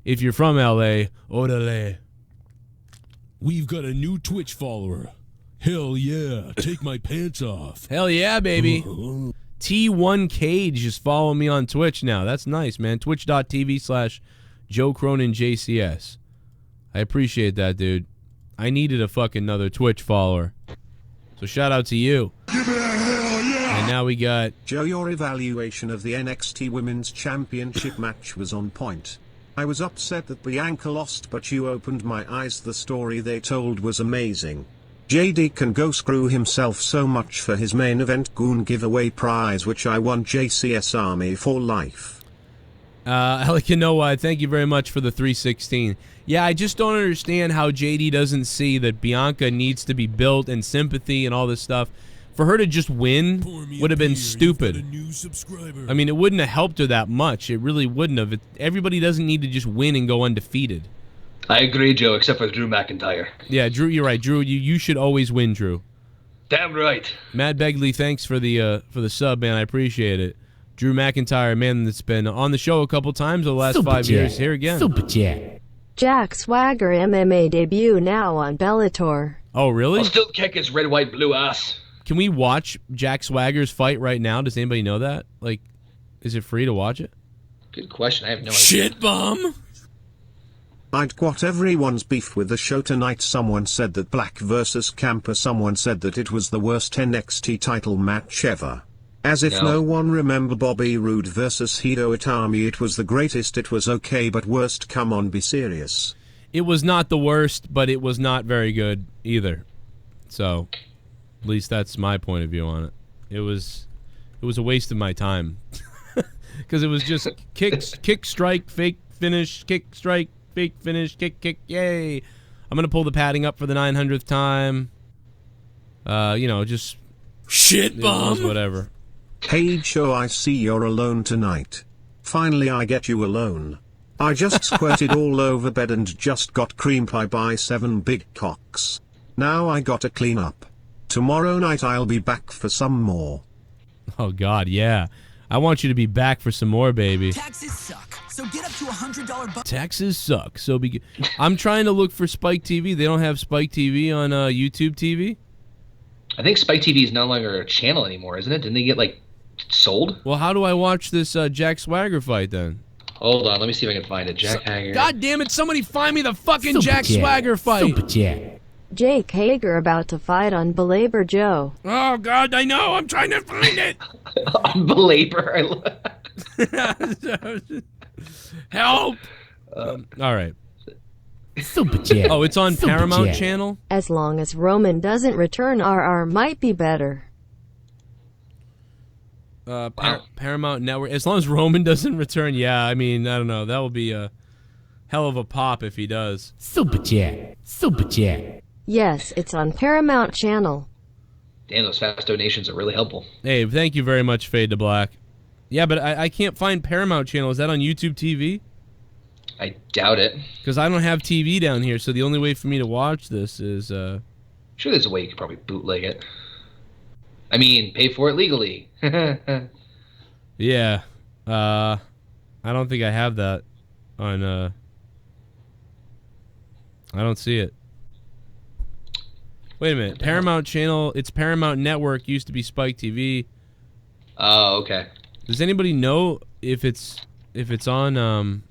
If you're from L.A., orale. We've got a new Twitch follower. Hell yeah, take my pants off. Hell yeah, baby. T1 Cage is following me on Twitch now. That's nice, man. Twitch.tv/Joe Cronin JCS. I appreciate that, dude. I needed a fucking another Twitch follower. So shout out to you. Give it a hell yeah. And now we got... Joe, your evaluation of the NXT Women's Championship match was on point. I was upset that Bianca lost, but you opened my eyes. The story they told was amazing. JD can go screw himself so much for his main event Goon giveaway prize, which I won JCS Army for life. Alikanoa, thank you very much for the 316. Yeah, I just don't understand how JD doesn't see that Bianca needs to be built and sympathy and all this stuff. For her to just win would have been stupid. I mean, it wouldn't have helped her that much. It really wouldn't have. Everybody doesn't need to just win and go undefeated. I agree, Joe, except for Drew McIntyre. Yeah, Drew, you're right. Drew, you should always win, Drew. Damn right. Matt Begley, thanks for the sub, man. I appreciate it. Drew McIntyre, man, that's been on the show a couple times over the last 5 years. Here again. Super chat. Jack Swagger MMA debut now on Bellator. Oh, really? I'll still kick his red, white, blue ass. Can we watch Jack Swagger's fight right now? Does anybody know that? Like, is it free to watch it? Good question. I have no idea. Shit bum. I'd got everyone's beef with the show tonight. Someone said that Black versus Camper. Someone said that it was the worst NXT title match ever. As if no one remember Bobby Roode versus Hideo Itami. It was the greatest. It was okay, but worst. Come on, be serious. It was not the worst, but it was not very good either. So, at least that's my point of view on it. It was a waste of my time. Because it was just kick, strike, fake finish, kick, strike, fake finish, kick, yay. I'm going to pull the padding up for the 900th time. Just... Shit bomb. Whatever. Hey Joe, I see you're alone tonight. Finally I get you alone. I just squirted all over bed and just got cream pie by 7 big cocks. Now I gotta clean up. Tomorrow night I'll be back for some more. Oh, God, yeah. I want you to be back for some more, baby. Taxes suck, so get up to $100. Taxes suck, so be. I'm trying to look for Spike TV. They don't have Spike TV on YouTube TV? I think Spike TV is no longer a channel anymore, isn't it? Didn't they get, like, sold? Well, how do I watch this Jack Swagger fight, then? Hold on, let me see if I can find it. Jack Hager. God damn it, somebody find me the fucking Jack Swagger fight. Super chat. Jake Hager about to fight on Belabor Joe. Oh, God, I know. I'm trying to find it. Belabor. Help. All right. Super chat. Oh, it's on Super Paramount chat. Channel? As long as Roman doesn't return, RR might be better. Paramount Network. As long as Roman doesn't return, yeah, I mean, I don't know. That will be a hell of a pop if he does. Super chat. Super chat. Yes, it's on Paramount Channel. Damn, those fast donations are really helpful. Hey, thank you very much, Fade to Black. Yeah, but I can't find Paramount Channel. Is that on YouTube TV? I doubt it. Because I don't have TV down here, so the only way for me to watch this is... Sure, there's a way you could probably bootleg it. I mean, pay for it legally. Yeah. I don't think I have that on... I don't see it. Wait a minute. Paramount Channel, it's Paramount Network, used to be Spike TV. Oh, okay. Does anybody know if it's on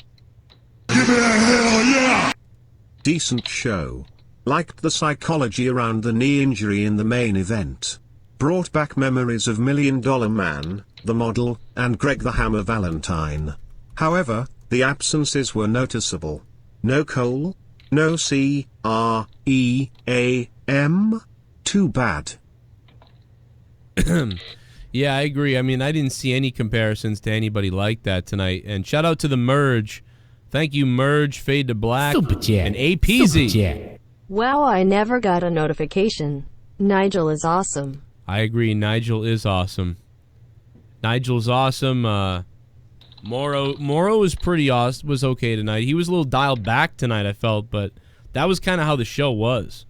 Decent show. Liked the psychology around the knee injury in the main event. Brought back memories of $1 Million Man, the model, and Greg the Hammer Valentine. However, the absences were noticeable. No Cole, no CREAM. Too bad. Yeah, I agree. I mean, I didn't see any comparisons to anybody like that tonight. And shout out to the Merge. Thank you, Merge, Fade to Black, Super chat. and APZ. Super chat. Wow, I never got a notification. Nigel is awesome. I agree. Nigel is awesome. Nigel's awesome. Moro was pretty awesome. Was okay tonight. He was a little dialed back tonight, I felt, but that was kind of how the show was.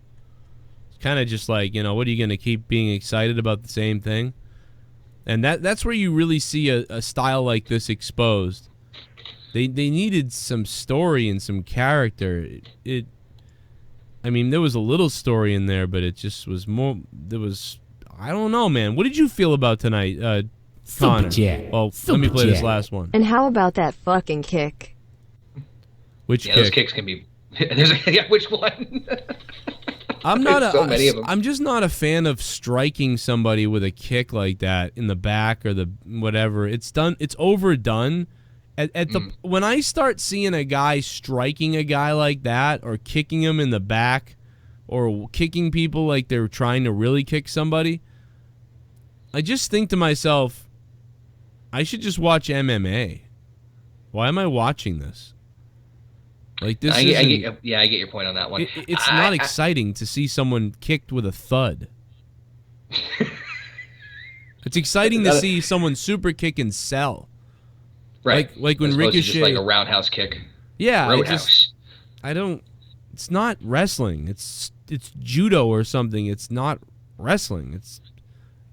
It's kind of just like, you know, what are you going to keep being excited about the same thing? And that's where you really see a style like this exposed. They needed some story and some character. I mean, there was a little story in there, but it just was more. There was, I don't know, man. What did you feel about tonight, Connor? Super chat. Well, Super let me play this chat. last one. And how about that fucking kick? Which Yeah, kick? those kicks can be... which one? I'm not There's so many of them. I'm just not a fan of striking somebody with a kick like that in the back or the whatever. It's overdone. When I start seeing a guy striking a guy like that, or kicking him in the back, or kicking people like they're trying to really kick somebody, I just think to myself, I should just watch MMA. Why am I watching this? Like this, I get your point on that one. It's not exciting to see someone kicked with a thud. It's exciting to see someone super kick and sell. Right. Like when As opposed to Ricochet, just like a roundhouse kick. Yeah, Roadhouse. It's not wrestling. It's judo or something. It's not wrestling.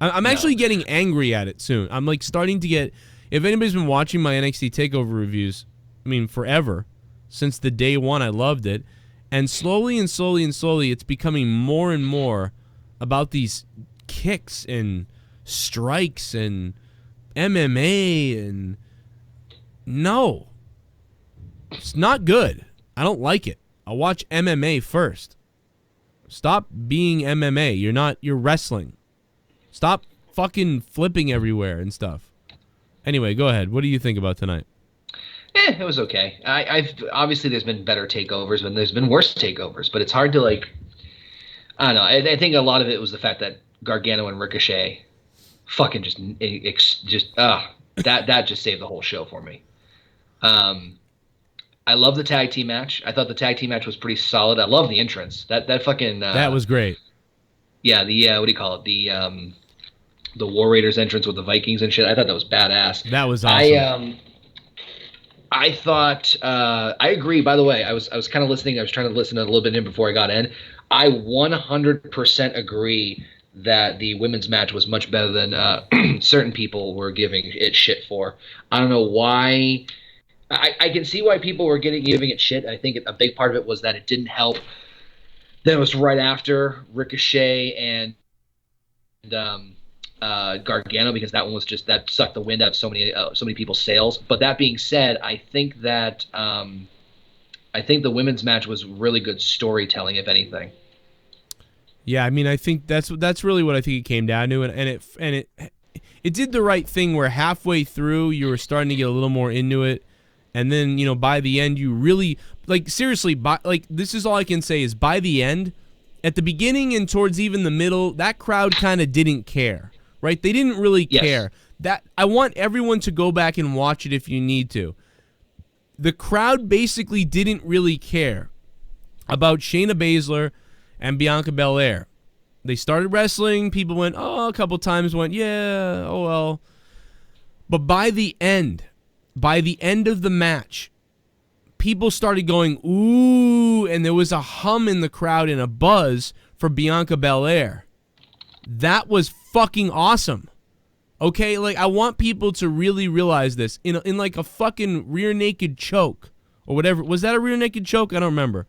I'm actually getting angry at it soon. I'm like starting to get. If anybody's been watching my NXT Takeover reviews, I mean forever, since the day one, I loved it, and slowly, it's becoming more and more about these kicks and strikes and MMA and. No. It's not good. I don't like it. I'll watch MMA first. Stop being MMA. You're wrestling. Stop fucking flipping everywhere and stuff. Anyway, go ahead. What do you think about tonight? It was okay. I've obviously there's been better takeovers and there's been worse takeovers, but it's hard to like. I don't know. I think a lot of it was the fact that Gargano and Ricochet, fucking that just saved the whole show for me. I love the tag team match. I thought the tag team match was pretty solid. I love the entrance. That fucking that was great. Yeah, the what do you call it? The War Raiders entrance with the Vikings and shit. I thought that was badass. That was awesome. I thought I agree. By the way, I was kind of listening. I was trying to listen a little bit in before I got in. I 100% agree that the women's match was much better than certain people were giving it shit for. I don't know why. I can see why people were giving it shit. I think a big part of it was that it didn't help. Then it was right after Ricochet and Gargano, because that one was just that sucked the wind out of so many people's sails. But that being said, I think that the women's match was really good storytelling, if anything. Yeah, I mean, I think that's really what I think it came down to, and it did the right thing where halfway through you were starting to get a little more into it, and then by the end you really seriously this is all I can say is by the end, at the beginning and towards even the middle, that crowd kind of didn't care. Right? They didn't really care. That I want everyone to go back and watch it if you need to. The crowd basically didn't really care about Shayna Baszler and Bianca Belair. They started wrestling. People went, oh, a couple times went, yeah, oh well. But by the end of the match, people started going, ooh, and there was a hum in the crowd and a buzz for Bianca Belair. That was fucking awesome. Okay, I want people to really realize this. In like a fucking rear naked choke or whatever. Was that a rear naked choke? I don't remember.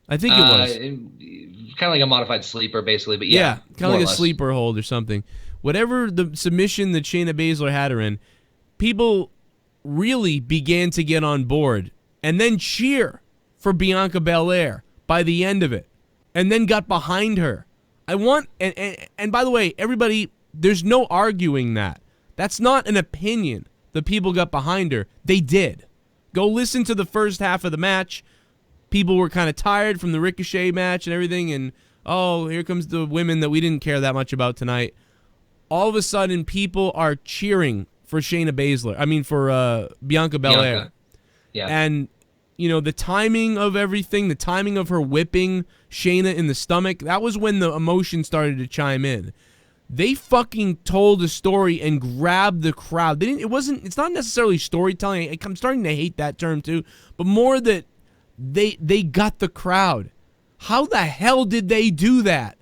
I think it was. Kind of like a modified sleeper, basically, but yeah. Kind of like a sleeper hold or something. Whatever the submission that Shayna Baszler had her in, people really began to get on board and then cheer for Bianca Belair by the end of it, and then got behind her. I want, and by the way, everybody, there's no arguing that. That's not an opinion. The people got behind her. They did. Go listen to the first half of the match. People were kind of tired from the Ricochet match and everything, and oh, here comes the women that we didn't care that much about tonight. All of a sudden, people are cheering for Shayna Baszler. I mean, for Bianca Belair. Yeah. And the timing of everything, the timing of her whipping Shayna in the stomach, that was when the emotion started to chime in. They fucking told a story and grabbed the crowd. It's not necessarily storytelling. I'm starting to hate that term too, but more that they got the crowd. How the hell did they do that?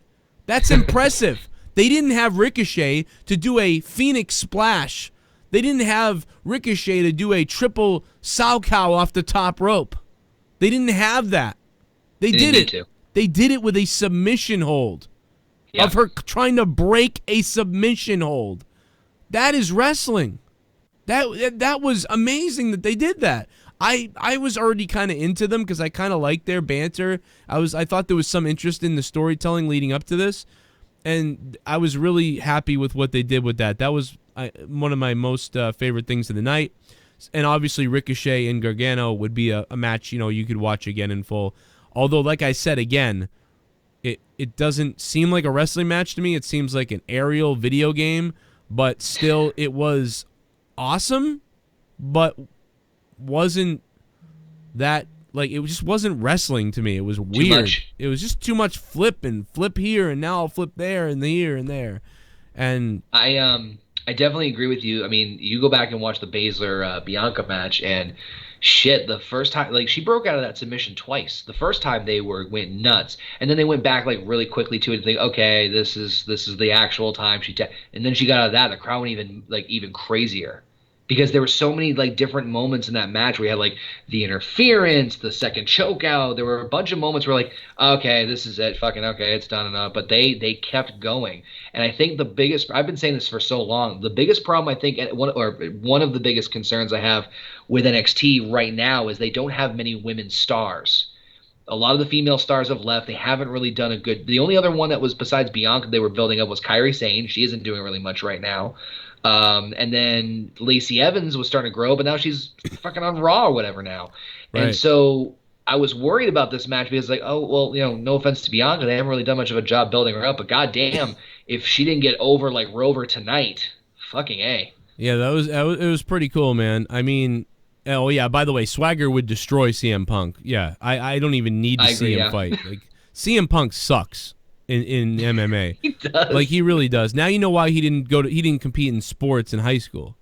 That's impressive. They didn't have Ricochet to do a Phoenix Splash. They didn't have Ricochet to do a triple sow cow off the top rope. They didn't have that. They did it. They did it with a submission hold of her trying to break a submission hold. That is wrestling. That was amazing that they did that. I was already kind of into them because I kind of liked their banter. I thought there was some interest in the storytelling leading up to this, and I was really happy with what they did with that. That was one of my most favorite things of the night. And obviously Ricochet and Gargano would be a match you could watch again in full. Although, like I said again, it doesn't seem like a wrestling match to me. It seems like an aerial video game, but still it was awesome, but wasn't that it just wasn't wrestling to me. It was weird. It was just too much flip here and now I'll flip there and here and there. And I definitely agree with you. I mean, you go back and watch the Baszler Bianca match, and shit, the first time, she broke out of that submission twice. The first time they went nuts, and then they went back really quickly to it and think, okay, this is the actual time and then she got out of that. The crowd went even crazier. Because there were so many different moments in that match where you had the interference, the second choke out. There were a bunch of moments where okay, this is it, fucking okay, it's done enough. But they kept going. And I think I've been saying this for so long, the biggest problem I think, one of the biggest concerns I have with NXT right now is they don't have many women stars. A lot of the female stars have left. They haven't really done a good. The only other one that was besides Bianca they were building up was Kairi Sane. She isn't doing really much right now. And then Lacey Evans was starting to grow, but now she's fucking on Raw or whatever now. Right. And so I was worried about this match because no offense to Bianca, they haven't really done much of a job building her up, but goddamn, if she didn't get over like Rover tonight, fucking A. Yeah, it was pretty cool, man. I mean, oh yeah, by the way, Swagger would destroy CM Punk. Yeah, I don't even need to see him fight. CM Punk sucks in MMA. He does. He really does. Now you know why he didn't compete in sports in high school.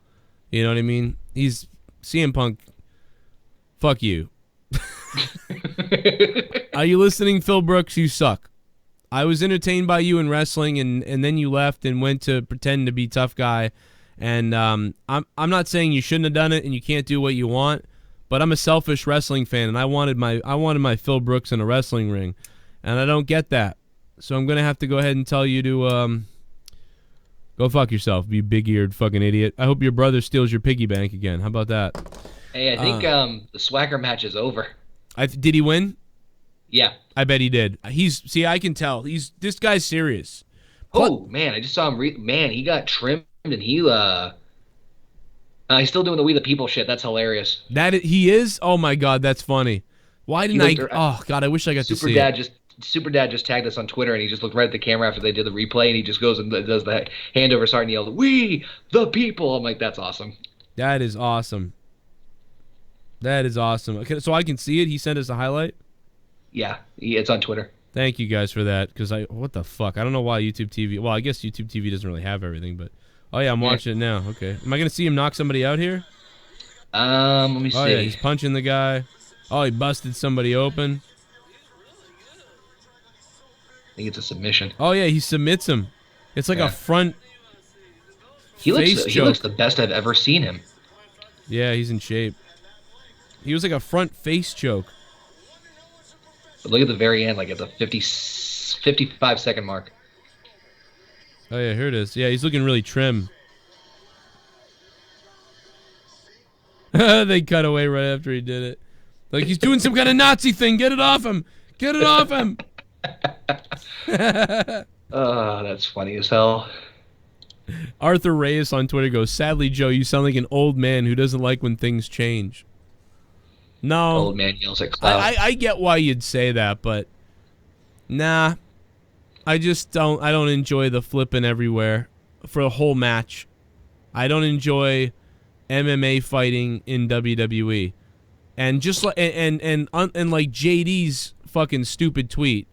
You know what I mean? CM Punk Fuck you. Are you listening, Phil Brooks? You suck. I was entertained by you in wrestling, and then you left and went to pretend to be tough guy. And I'm not saying you shouldn't have done it and you can't do what you want, but I'm a selfish wrestling fan, and I wanted my Phil Brooks in a wrestling ring, and I don't get that. So I'm gonna have to go ahead and tell you to go fuck yourself, you big-eared fucking idiot. I hope your brother steals your piggy bank again. How about that? Hey, I think the Swagger match is over. Did he win? Yeah. I bet he did. I can tell. This guy's serious. Oh man, I just saw him. He got trimmed, and he's still doing the We the People shit. That's hilarious. He is. Oh my god, that's funny. Why didn't Oh god, I wish I got to see it. Super Dad just tagged us on Twitter, and he just looked right at the camera after they did the replay, and he just goes and does the hand over start and yelled, "We the People!" I'm like, that's awesome. That is awesome. That is awesome. Okay, so I can see it. He sent us a highlight. Yeah, it's on Twitter. Thank you guys for that, because what the fuck? I don't know why YouTube TV. Well, I guess YouTube TV doesn't really have everything, but oh yeah, I'm watching it now. Okay, am I gonna see him knock somebody out here? Let me see. Oh yeah, he's punching the guy. Oh, he busted somebody open. I think it's a submission. Oh yeah, he submits him. It's like a front. He looks the best I've ever seen him. Yeah, he's in shape. He was like a front face choke. But look at the very end, like at the 55-second mark. Oh yeah, here it is. Yeah, he's looking really trim. They cut away right after he did it. Like he's doing some kind of Nazi thing. Get it off him. Get it off him. Oh, that's funny as hell. Arthur Reyes on Twitter goes, "Sadly, Joe, you sound like an old man who doesn't like when things change." No. Old man yells at cloud. I get why you'd say that, but nah. I just don't. I don't enjoy the flipping everywhere for a whole match. I don't enjoy MMA fighting in WWE, and just like and like JD's fucking stupid tweet,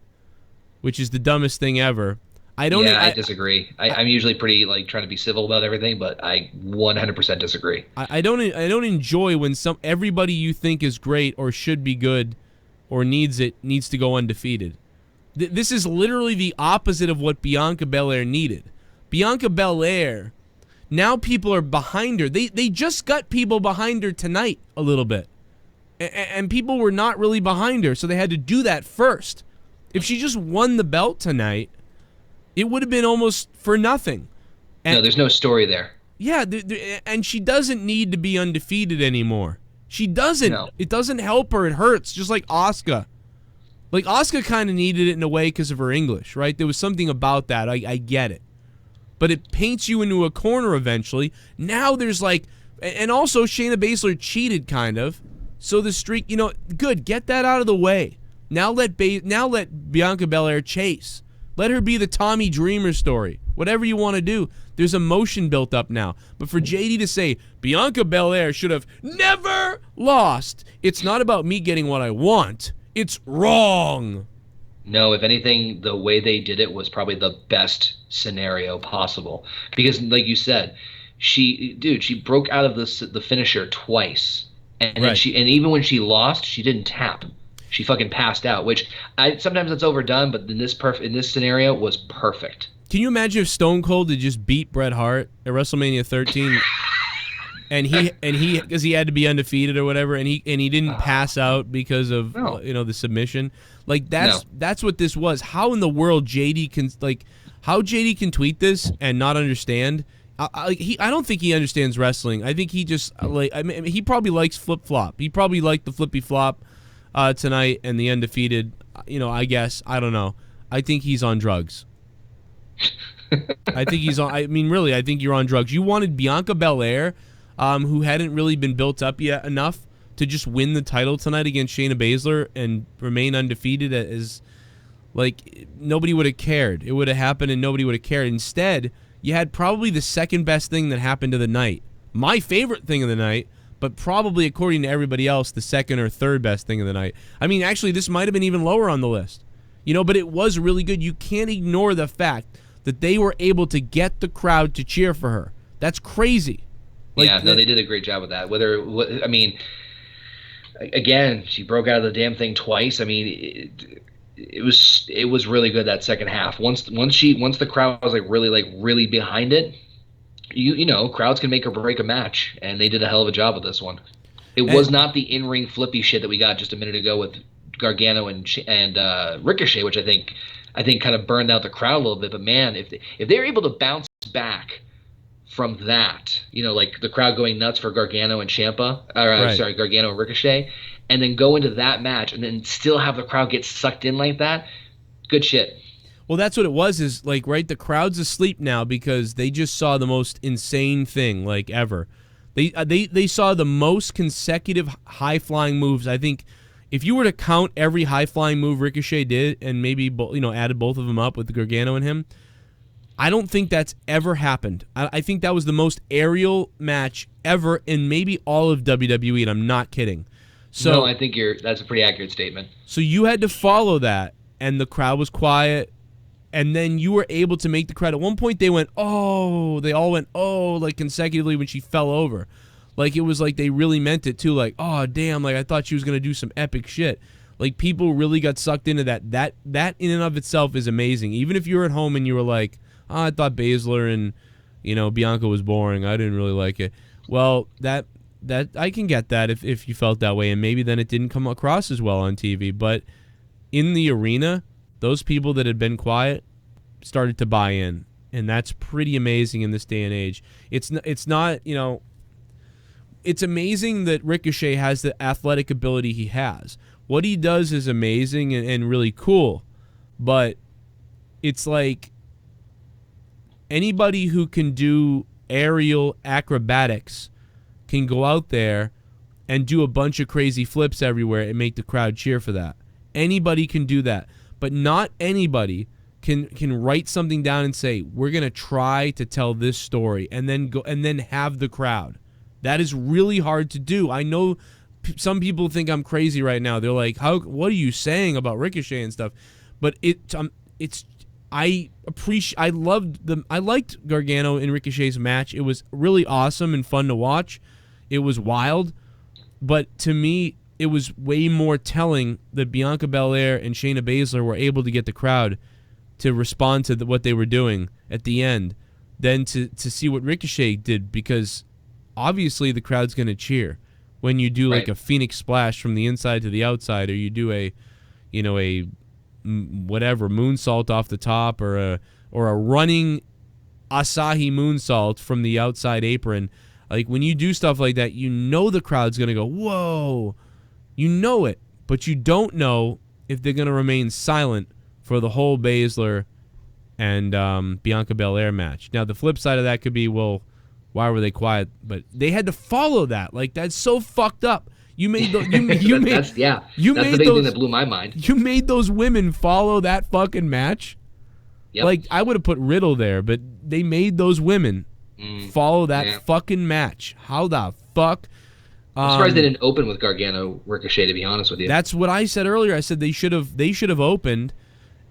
which is the dumbest thing ever. I disagree. I'm usually pretty like trying to be civil about everything, but I 100% disagree. I don't enjoy when everybody you think is great or should be good or needs to go undefeated. This is literally the opposite of what Bianca Belair needed. Bianca Belair, now people are behind her. They just got people behind her tonight a little bit. And people were not really behind her, so they had to do that first. If she just won the belt tonight, it would have been almost for nothing. No, there's no story there. Yeah, and she doesn't need to be undefeated anymore. She doesn't. No. It doesn't help her. It hurts, just like Asuka. Like, Asuka kind of needed it in a way because of her English, right? There was something about that. I get it. But it paints you into a corner eventually. Now there's like... And also, Shayna Baszler cheated, kind of. So the streak... good. Get that out of the way. Now let Bianca Belair chase. Let her be the Tommy Dreamer story. Whatever you want to do. There's emotion built up now. But for JD to say, Bianca Belair should have never lost. It's not about me getting what I want. It's wrong. No, if anything, the way they did it was probably the best scenario possible. Because, like you said, she broke out of the finisher twice. And then even when she lost, she didn't tap. She fucking passed out, which sometimes it's overdone, but in this scenario was perfect. Can you imagine if Stone Cold had just beat Bret Hart at WrestleMania 13, and he because he had to be undefeated or whatever, and he didn't pass out because of the submission? Like that's what this was. How in the world JD can tweet this and not understand? I don't think he understands wrestling. I think he just he probably likes flip flop. He probably liked the flippy flop tonight and the undefeated. I guess I don't know. I think he's on drugs. I think he's on. I mean, really, I think you're on drugs. You wanted Bianca Belair, who hadn't really been built up yet enough to just win the title tonight against Shayna Baszler and remain undefeated. As like nobody would have cared. It would have happened and nobody would have cared. Instead, you had probably the second best thing that happened to the night. My favorite thing of the night, but probably according to everybody else, the second or third best thing of the night. I mean, actually, this might have been even lower on the list. But it was really good. You can't ignore the fact that they were able to get the crowd to cheer for her. That's crazy. They did a great job with that. again, she broke out of the damn thing twice. I mean, it was really good that second half. Once the crowd was really behind it, you know, crowds can make or break a match, and they did a hell of a job with this one. It was not the in-ring flippy shit that we got just a minute ago with Gargano and Ricochet, which I think kind of burned out the crowd a little bit. But man, if they're able to bounce back from that, you know, like the crowd going nuts for Gargano and Gargano and Ricochet, and then go into that match and then still have the crowd get sucked in like that, good shit. Well, that's what it was, is like, right, the crowd's asleep now because they just saw the most insane thing, like, ever. They saw the most consecutive high-flying moves. I think if you were to count every high-flying move Ricochet did and maybe, you know, added both of them up with Gargano and him, I don't think that's ever happened. I think that was the most aerial match ever in maybe all of WWE, and I'm not kidding. So, no, I think that's a pretty accurate statement. So you had to follow that, and the crowd was quiet, and then you were able to make the crowd. At one point, they went, oh, they all went, oh, like consecutively when she fell over. Like, it was like they really meant it, too. Like, oh, damn, like I thought she was going to do some epic shit. Like, people really got sucked into that. That in and of itself is amazing. Even if you were at home and you were like, oh, I thought Baszler and, you know, Bianca was boring. I didn't really like it. Well, that I can get that if you felt that way, and maybe then it didn't come across as well on TV. But in the arena, those people that had been quiet started to buy in, and that's pretty amazing in this day and age. It's not, you know, it's amazing that Ricochet has the athletic ability he has. What he does is amazing and really cool, but it's like anybody who can do aerial acrobatics can go out there and do a bunch of crazy flips everywhere and make the crowd cheer for that. Anybody can do that, but not anybody can write something down and say, we're going to try to tell this story, and then go and then have the crowd. That is really hard to do. I know some people think I'm crazy right now. They're like, what are you saying about Ricochet and stuff? But I liked Gargano and Ricochet's match. It was really awesome and fun to watch. It was wild, but to me, it was way more telling that Bianca Belair and Shayna Baszler were able to get the crowd to respond to what they were doing at the end than to see what Ricochet did, because obviously the crowd's going to cheer when you do like a Phoenix Splash from the inside to the outside, or you do a whatever moonsault off the top, or a running Asahi moonsault from the outside apron. Like, when you do stuff like that, you know the crowd's going to go, whoa. You know it, but you don't know if they're going to remain silent for the whole Baszler and Bianca Belair match. Now, the flip side of that could be, well, why were they quiet? But they had to follow that. Like, that's so fucked up. You made those. That's the big thing that blew my mind. You made those women follow that fucking match. Yep. Like, I would have put Riddle there, but they made those women follow that fucking match. How the fuck? I'm surprised they didn't open with Gargano Ricochet, to be honest with you. That's what I said earlier. I said they should have opened,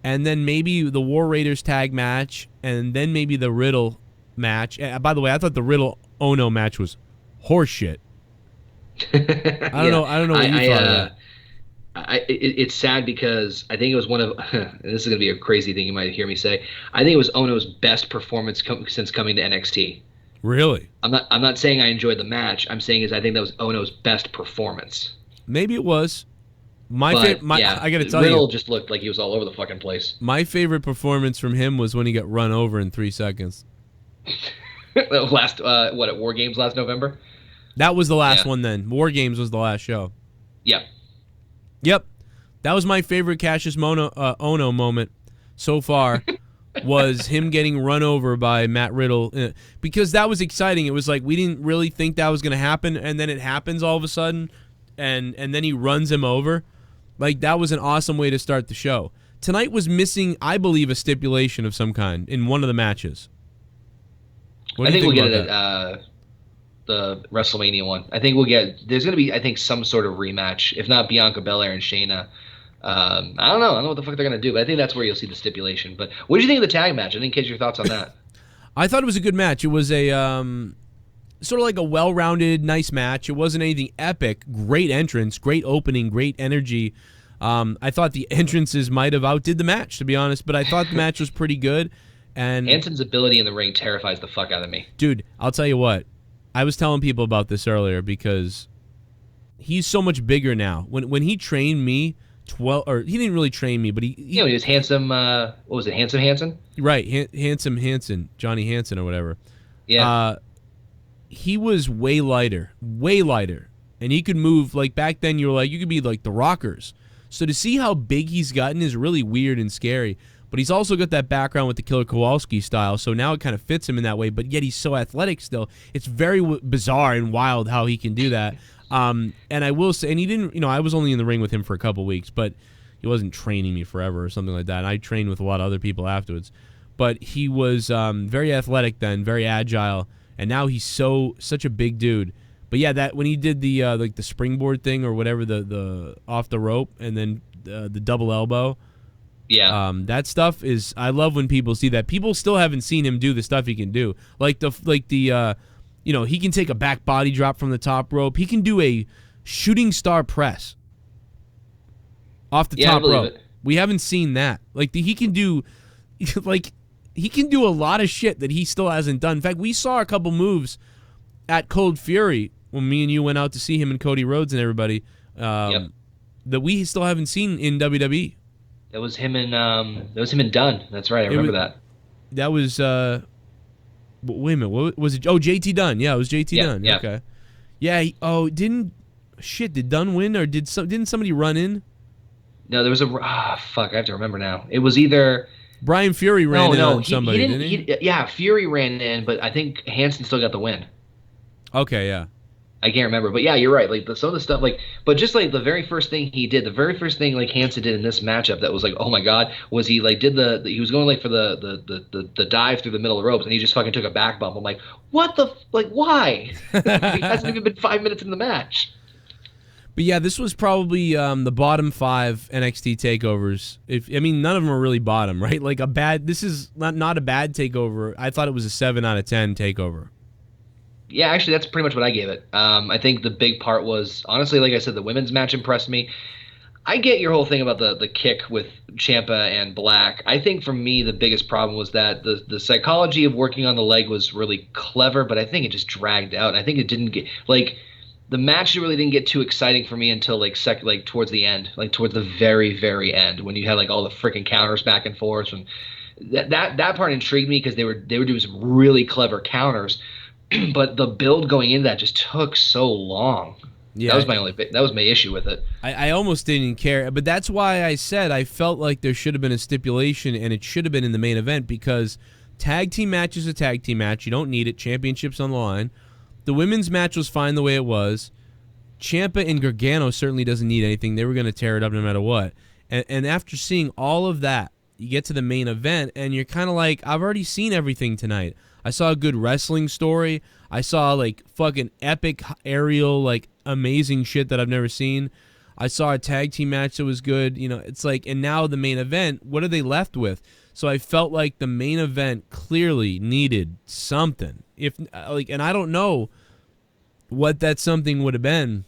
and then maybe the War Raiders tag match, and then maybe the Riddle match. By the way, I thought the Riddle Ono match was horseshit. I don't know what you thought of that. It's sad because I think it was one of, and this is going to be a crazy thing you might hear me say, I think it was Ono's best performance since coming to NXT. Really? I'm not saying I enjoyed the match. I'm saying I think that was Ono's best performance. Maybe it was. I got to tell you, Riddle just looked like he was all over the fucking place. My favorite performance from him was when he got run over in 3 seconds. Last at War Games last November? That was the last one then. War Games was the last show. Yep. That was my favorite Cassius Ono moment so far, was him getting run over by Matt Riddle, because that was exciting. It was like we didn't really think that was going to happen, and then it happens all of a sudden, and then he runs him over. Like, that was an awesome way to start the show. Tonight was missing, I believe, a stipulation of some kind in one of the matches. I think we'll get it at the WrestleMania one. I think there's going to be, I think, some sort of rematch, if not Bianca Belair and Shayna. I don't know what the fuck they're going to do, but I think that's where you'll see the stipulation. But what did you think of the tag match? I didn't catch your thoughts on that. I thought it was a good match. It was a sort of like a well-rounded, nice match. It wasn't anything epic. Great entrance, great opening, great energy. I thought the entrances might have outdid the match, to be honest, but I thought the match was pretty good. And Hanson's ability in the ring terrifies the fuck out of me. Dude, I'll tell you what. I was telling people about this earlier because he's so much bigger now. When he trained me, he didn't really train me, but he when he was handsome. What was it, Handsome Hanson? Right, Handsome Hanson, Johnny Hanson or whatever. Yeah. He was way lighter, and he could move like back then. You were like you could be like the Rockers. So to see how big he's gotten is really weird and scary. But he's also got that background with the Killer Kowalski style, so now it kind of fits him in that way. But yet he's so athletic still. It's very bizarre and wild how he can do that. And I will say, and he didn't, I was only in the ring with him for a couple weeks, but he wasn't training me forever or something like that. And I trained with a lot of other people afterwards. But he was very athletic then, very agile, and now he's such a big dude. But yeah, that when he did the like the springboard thing or whatever, the off the rope and then the double elbow. Yeah. That stuff is, I love when people see that. People still haven't seen him do the stuff he can do. Like the he can take a back body drop from the top rope. He can do a shooting star press off the top rope. We haven't seen that. Like he can do he can do a lot of shit that he still hasn't done. In fact, we saw a couple moves at Cold Fury when me and you went out to see him and Cody Rhodes and everybody that we still haven't seen in WWE. That was him and Dunn. That's right. I remember that. That was wait a minute. What was it? Oh, JT Dunn. Yeah, it was JT Dunn. Yeah. Okay. Yeah. Did Dunn win or didn't somebody run in? No, there was fuck. I have to remember now. It was either Brian Fury ran in on somebody. Didn't he? Yeah, Fury ran in, but I think Hanson still got the win. Okay. Yeah. I can't remember, but yeah, you're right. Like some of the stuff, but just like the very first thing he did, the very first thing like Hanson did in this matchup that was like, oh my god, was he like did he was going like for the dive through the middle of the ropes and he just fucking took a back bump. I'm like, what the why? He hasn't even been 5 minutes in the match. But yeah, this was probably the bottom 5 NXT takeovers. None of them are really bottom, right? Like this is not a bad takeover. I thought it was a 7 out of 10 takeover. Yeah, actually, that's pretty much what I gave it. I think the big part was, honestly, like I said, the women's match impressed me. I get your whole thing about the kick with Ciampa and Black. I think for me, the biggest problem was that the psychology of working on the leg was really clever, but I think it just dragged out. I think it didn't get, the match really didn't get too exciting for me until, towards the end, towards the very, very end, when you had, all the freaking counters back and forth. And that part intrigued me because they were doing some really clever counters. But the build going into that just took so long. Yeah, that was my issue with it. I almost didn't care, but that's why I said I felt like there should have been a stipulation, and it should have been in the main event because tag team match is a tag team match. You don't need it. Championship's on the line. The women's match was fine the way it was. Ciampa and Gargano certainly doesn't need anything. They were going to tear it up no matter what. And after seeing all of that, you get to the main event, and you're kind of like, I've already seen everything tonight. I saw a good wrestling story. I saw fucking epic aerial, amazing shit that I've never seen. I saw a tag team match that was good. It's and now the main event, what are they left with? So I felt like the main event clearly needed something. And I don't know what that something would have been.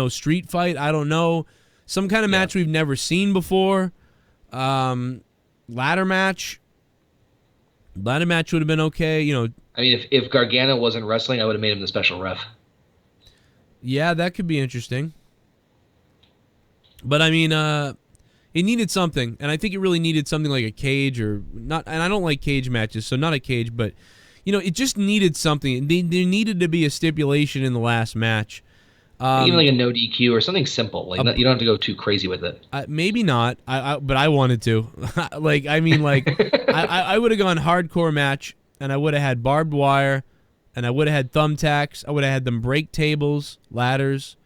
Street fight, I don't know. Some kind of match we've never seen before. Ladder match. Ladder match would have been okay, if Gargano wasn't wrestling, I would have made him the special ref. Yeah, that could be interesting. But it needed something, and I think it really needed something like a cage or not. And I don't like cage matches, so not a cage, but it just needed something. There needed to be a stipulation in the last match. Even a no DQ or something simple. You don't have to go too crazy with it. Maybe not. But I wanted to. I would have gone hardcore match, and I would have had barbed wire, and I would have had thumbtacks. I would have had them break tables, ladders,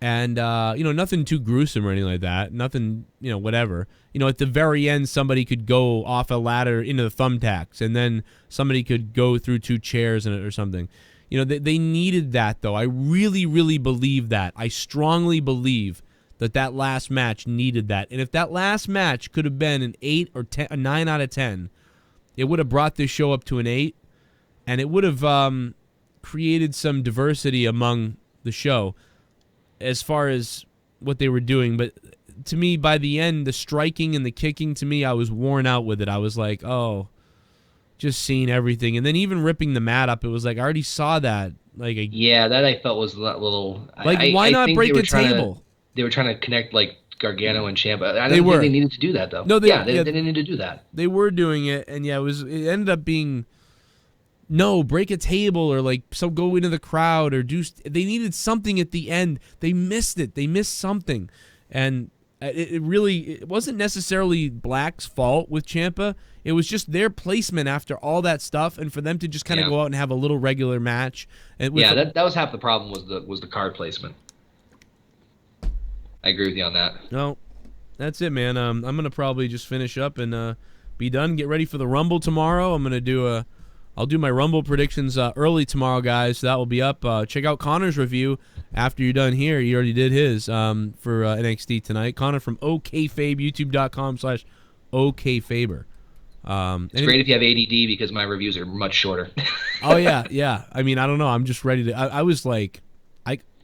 and nothing too gruesome or anything like that. Nothing, whatever. At the very end, somebody could go off a ladder into the thumbtacks, and then somebody could go through 2 chairs in it or something. They needed that, though. I really, really believe that. I strongly believe that last match needed that. And if that last match could have been an 8 or 10, a 9 out of 10, it would have brought this show up to an 8, and it would have created some diversity among the show as far as what they were doing. But to me, by the end, the striking and the kicking, to me, I was worn out with it. I was like, oh, just seeing everything. And then even ripping the mat up, it was like, I already saw that. Like, that I felt was a little... Like, why not break a table? They were trying to connect, like, Gargano and Ciampa. I don't think they needed to do that, though. No, they didn't need to do that. They were doing it, and it ended up being... No, break a table or like go into the crowd or do. They needed something at the end. They missed it. They missed something, and it wasn't necessarily Black's fault with Ciampa. It was just their placement after all that stuff, and for them to just kind of go out and have a little regular match. And that was half the problem was the card placement. I agree with you on that. No, that's it, man. I'm gonna probably just finish up and be done. Get ready for the Rumble tomorrow. I'm gonna I'll do my Rumble predictions early tomorrow, guys. So that will be up. Check out Connor's review after you're done here. He already did his for NXT tonight. Connor from OKFabe, youtube.com/OKFaber. It's great if you have ADD because my reviews are much shorter. Oh, yeah. I mean, I don't know. I'm just ready to... I was like...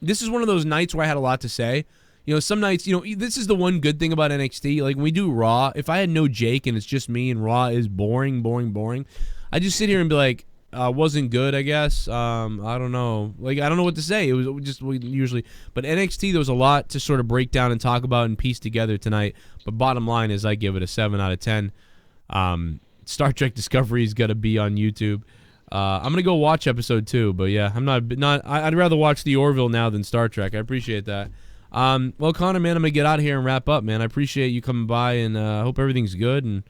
This is one of those nights where I had a lot to say. You know, some nights... You know, this is the one good thing about NXT. Like, when we do Raw, if I had no Jake and it's just me and Raw is boring... I just sit here and be like, wasn't good, I guess. I don't know. Like, I don't know what to say. It was just usually. But NXT, there was a lot to sort of break down and talk about and piece together tonight. But bottom line is I give it a 7 out of 10. Star Trek Discovery's got to be on YouTube. I'm going to go watch episode 2. But, yeah, I'd rather watch the Orville now than Star Trek. I appreciate that. Well, Connor, man, I'm going to get out of here and wrap up, man. I appreciate you coming by, and I hope everything's good. And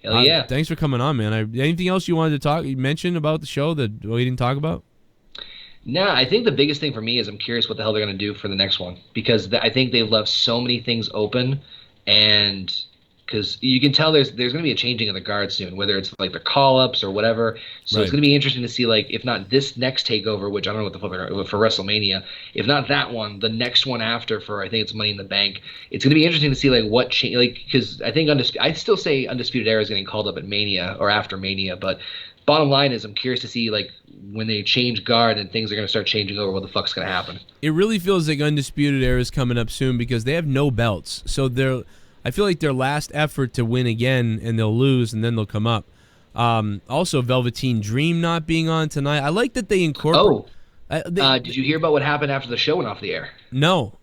hell yeah. Thanks for coming on, man. Anything else you wanted to mention about the show that we didn't talk about? No, I think the biggest thing for me is I'm curious what the hell they're going to do for the next one, because I think they've left so many things open, and because you can tell there's going to be a changing of the guard soon, whether it's like the call-ups or whatever. So It's going to be interesting to see, like, if not this next takeover, which I don't know what the fuck for WrestleMania, if not that one, the next one after for I think it's Money in the Bank. It's going to be interesting to see like what change, like, because I think I still say Undisputed Era is getting called up at Mania or after Mania, but bottom line is I'm curious to see like when they change guard and things are going to start changing over, what the fuck's going to happen. It really feels like Undisputed Era is coming up soon because they have no belts, so I feel like their last effort to win again, and they'll lose, and then they'll come up. Also, Velveteen Dream not being on tonight. I like that they incorporate... did you hear about what happened after the show went off the air? No.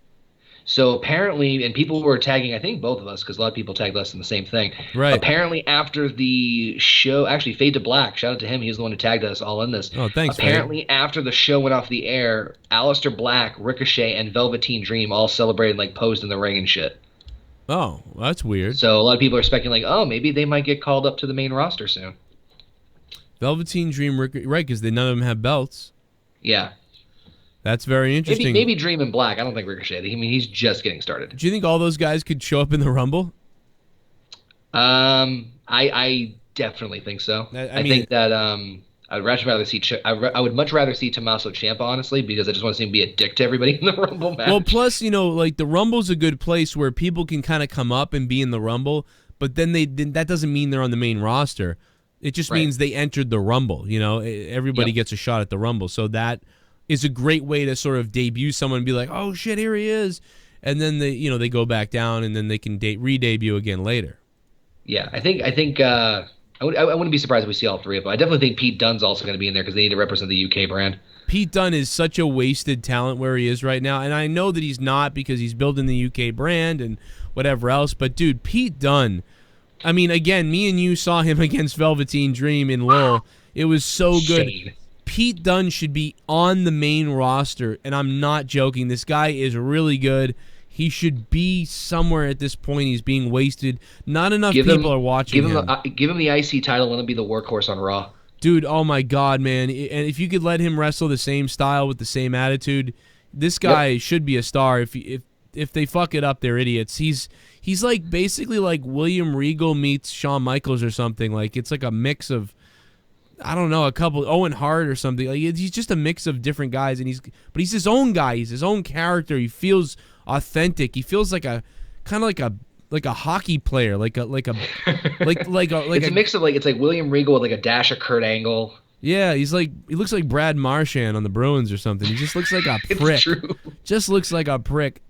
So apparently, and people were tagging, I think both of us, because a lot of people tagged us in the same thing. Right. Apparently, after the show, actually, Fade to Black, shout out to him, he's the one who tagged us all in this. Oh, thanks, Apparently, after the show went off the air, Aleister Black, Ricochet, and Velveteen Dream all celebrated, like, posed in the ring and shit. Oh, that's weird. So a lot of people are speculating, like, oh, maybe they might get called up to the main roster soon. Velveteen Dream, right, because none of them have belts. Yeah. That's very interesting. Maybe Dream and Black. I don't think Ricochet. I mean, he's just getting started. Do you think all those guys could show up in the Rumble? I definitely think so. I think that I would much rather see Tommaso Ciampa, honestly, because I just want to see him be a dick to everybody in the Rumble match. Well, plus, you know, like the Rumble's a good place where people can kind of come up and be in the Rumble, but then that doesn't mean they're on the main roster. It just means they entered the Rumble. You know, everybody gets a shot at the Rumble, so that is a great way to sort of debut someone and be like, oh shit, here he is, and then they go back down and then they can re-debut again later. Yeah, I think I wouldn't be surprised if we see all three of them. I definitely think Pete Dunne's also going to be in there because they need to represent the UK brand. Pete Dunne is such a wasted talent where he is right now, and I know that he's not because he's building the UK brand and whatever else, but dude, Pete Dunne, I mean, again, me and you saw him against Velveteen Dream in Lowell. It was so good. Shade. Pete Dunne should be on the main roster, and I'm not joking. This guy is really good. He should be somewhere at this point. He's being wasted. Not enough people are watching him. Give him the IC title, let him be the workhorse on Raw. Dude, oh my God, man. And if you could let him wrestle the same style with the same attitude, this guy should be a star. If they fuck it up, they're idiots. He's like basically like William Regal meets Shawn Michaels or something. Like it's like a mix of, I don't know, a couple Owen Hart or something. Like he's just a mix of different guys, but he's his own guy. He's his own character. He feels authentic. He feels like a kind of like a hockey player, like a it's a mix of it's like William Regal with like a dash of Kurt Angle, Yeah, he looks like Brad Marchand on the Bruins or something. He just looks like a prick. It's true. Just looks like a prick.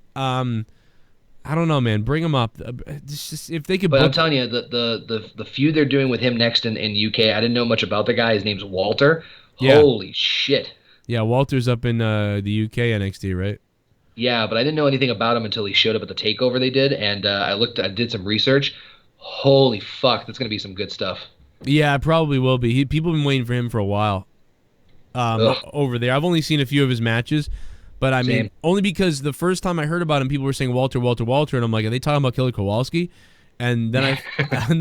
I don't know, man. Bring him up. Just, if they could. But I'm telling you, the feud they're doing with him next in UK, I didn't know much about the guy. His name's Walter. Yeah. Holy shit. Yeah, Walter's up in the UK NXT, right? Yeah, but I didn't know anything about him until he showed up at the takeover they did, and I did some research. Holy fuck, that's gonna be some good stuff. Yeah, it probably will be. People have been waiting for him for a while. Over there, I've only seen a few of his matches. But I mean, only because the first time I heard about him, people were saying Walter, and I'm like, are they talking about Killer Kowalski? And then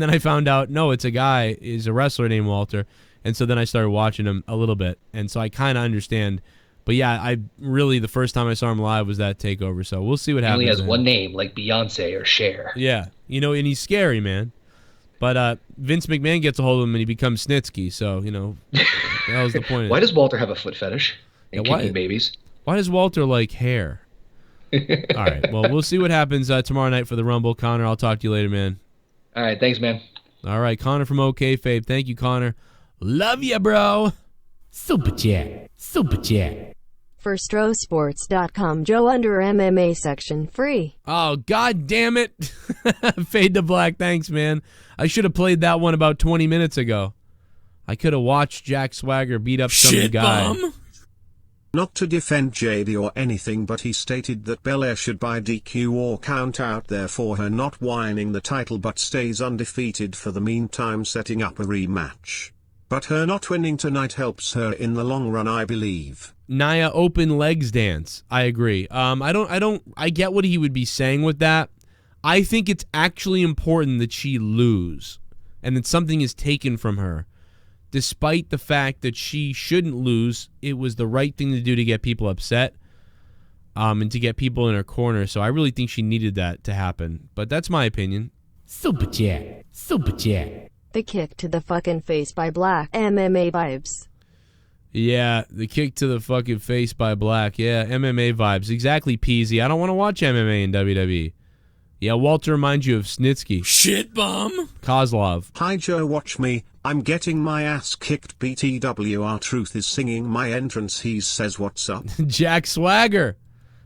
I found out, no, it's a guy, is a wrestler named Walter, and so then I started watching him a little bit, and so I kind of understand. But yeah, the first time I saw him live was that takeover, so we'll see what happens. He only has one name, like Beyonce or Cher. Yeah, and he's scary, man. But Vince McMahon gets a hold of him and he becomes Snitsky, so that was the point. Why does Walter have a foot fetish and kicking babies? Why does Walter like hair? All right. Well, we'll see what happens tomorrow night for the Rumble. Connor, I'll talk to you later, man. All right. Thanks, man. All right. Connor from OKFabe. Thank you, Connor. Love you, bro. Super chat. Super chat. FirstRowSports.com. Joe under MMA section. Free. Oh, God damn it. Fade to black. Thanks, man. I should have played that one about 20 minutes ago. I could have watched Jack Swagger beat up some guy. Bomb? Not to defend JD or anything, but he stated that Belair should buy DQ or count out there for her not whining the title but stays undefeated for the meantime, setting up a rematch. But her not winning tonight helps her in the long run, I believe. Nia open legs dance. I agree. I get what he would be saying with that. I think it's actually important that she lose and that something is taken from her. Despite the fact that she shouldn't lose, it was the right thing to do to get people upset and to get people in her corner. So I really think she needed that to happen. But that's my opinion. Super chat. Super chat. The kick to the fucking face by Black. MMA vibes. Yeah, the kick to the fucking face by Black. Yeah, MMA vibes. Exactly, Peasy. I don't want to watch MMA in WWE. Yeah, Walter reminds you of Snitsky. Shit bomb. Kozlov. Hi Joe, watch me. I'm getting my ass kicked. BTWR Truth is singing my entrance. He says what's up. Jack Swagger.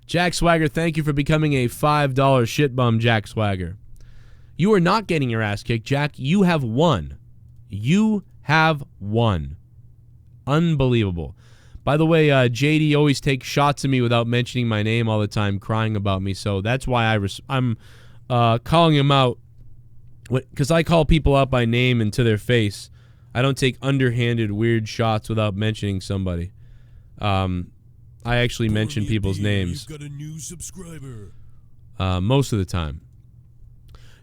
Jack Swagger, thank you for becoming a $5 shit bum, Jack Swagger. You are not getting your ass kicked, Jack. You have won. You have won. Unbelievable. By the way, JD always takes shots at me without mentioning my name all the time, crying about me. So that's why I'm calling him out, because I call people out by name and to their face. I don't take underhanded, weird shots without mentioning somebody. I actually mention people's names. You've got a new subscriber. Most of the time.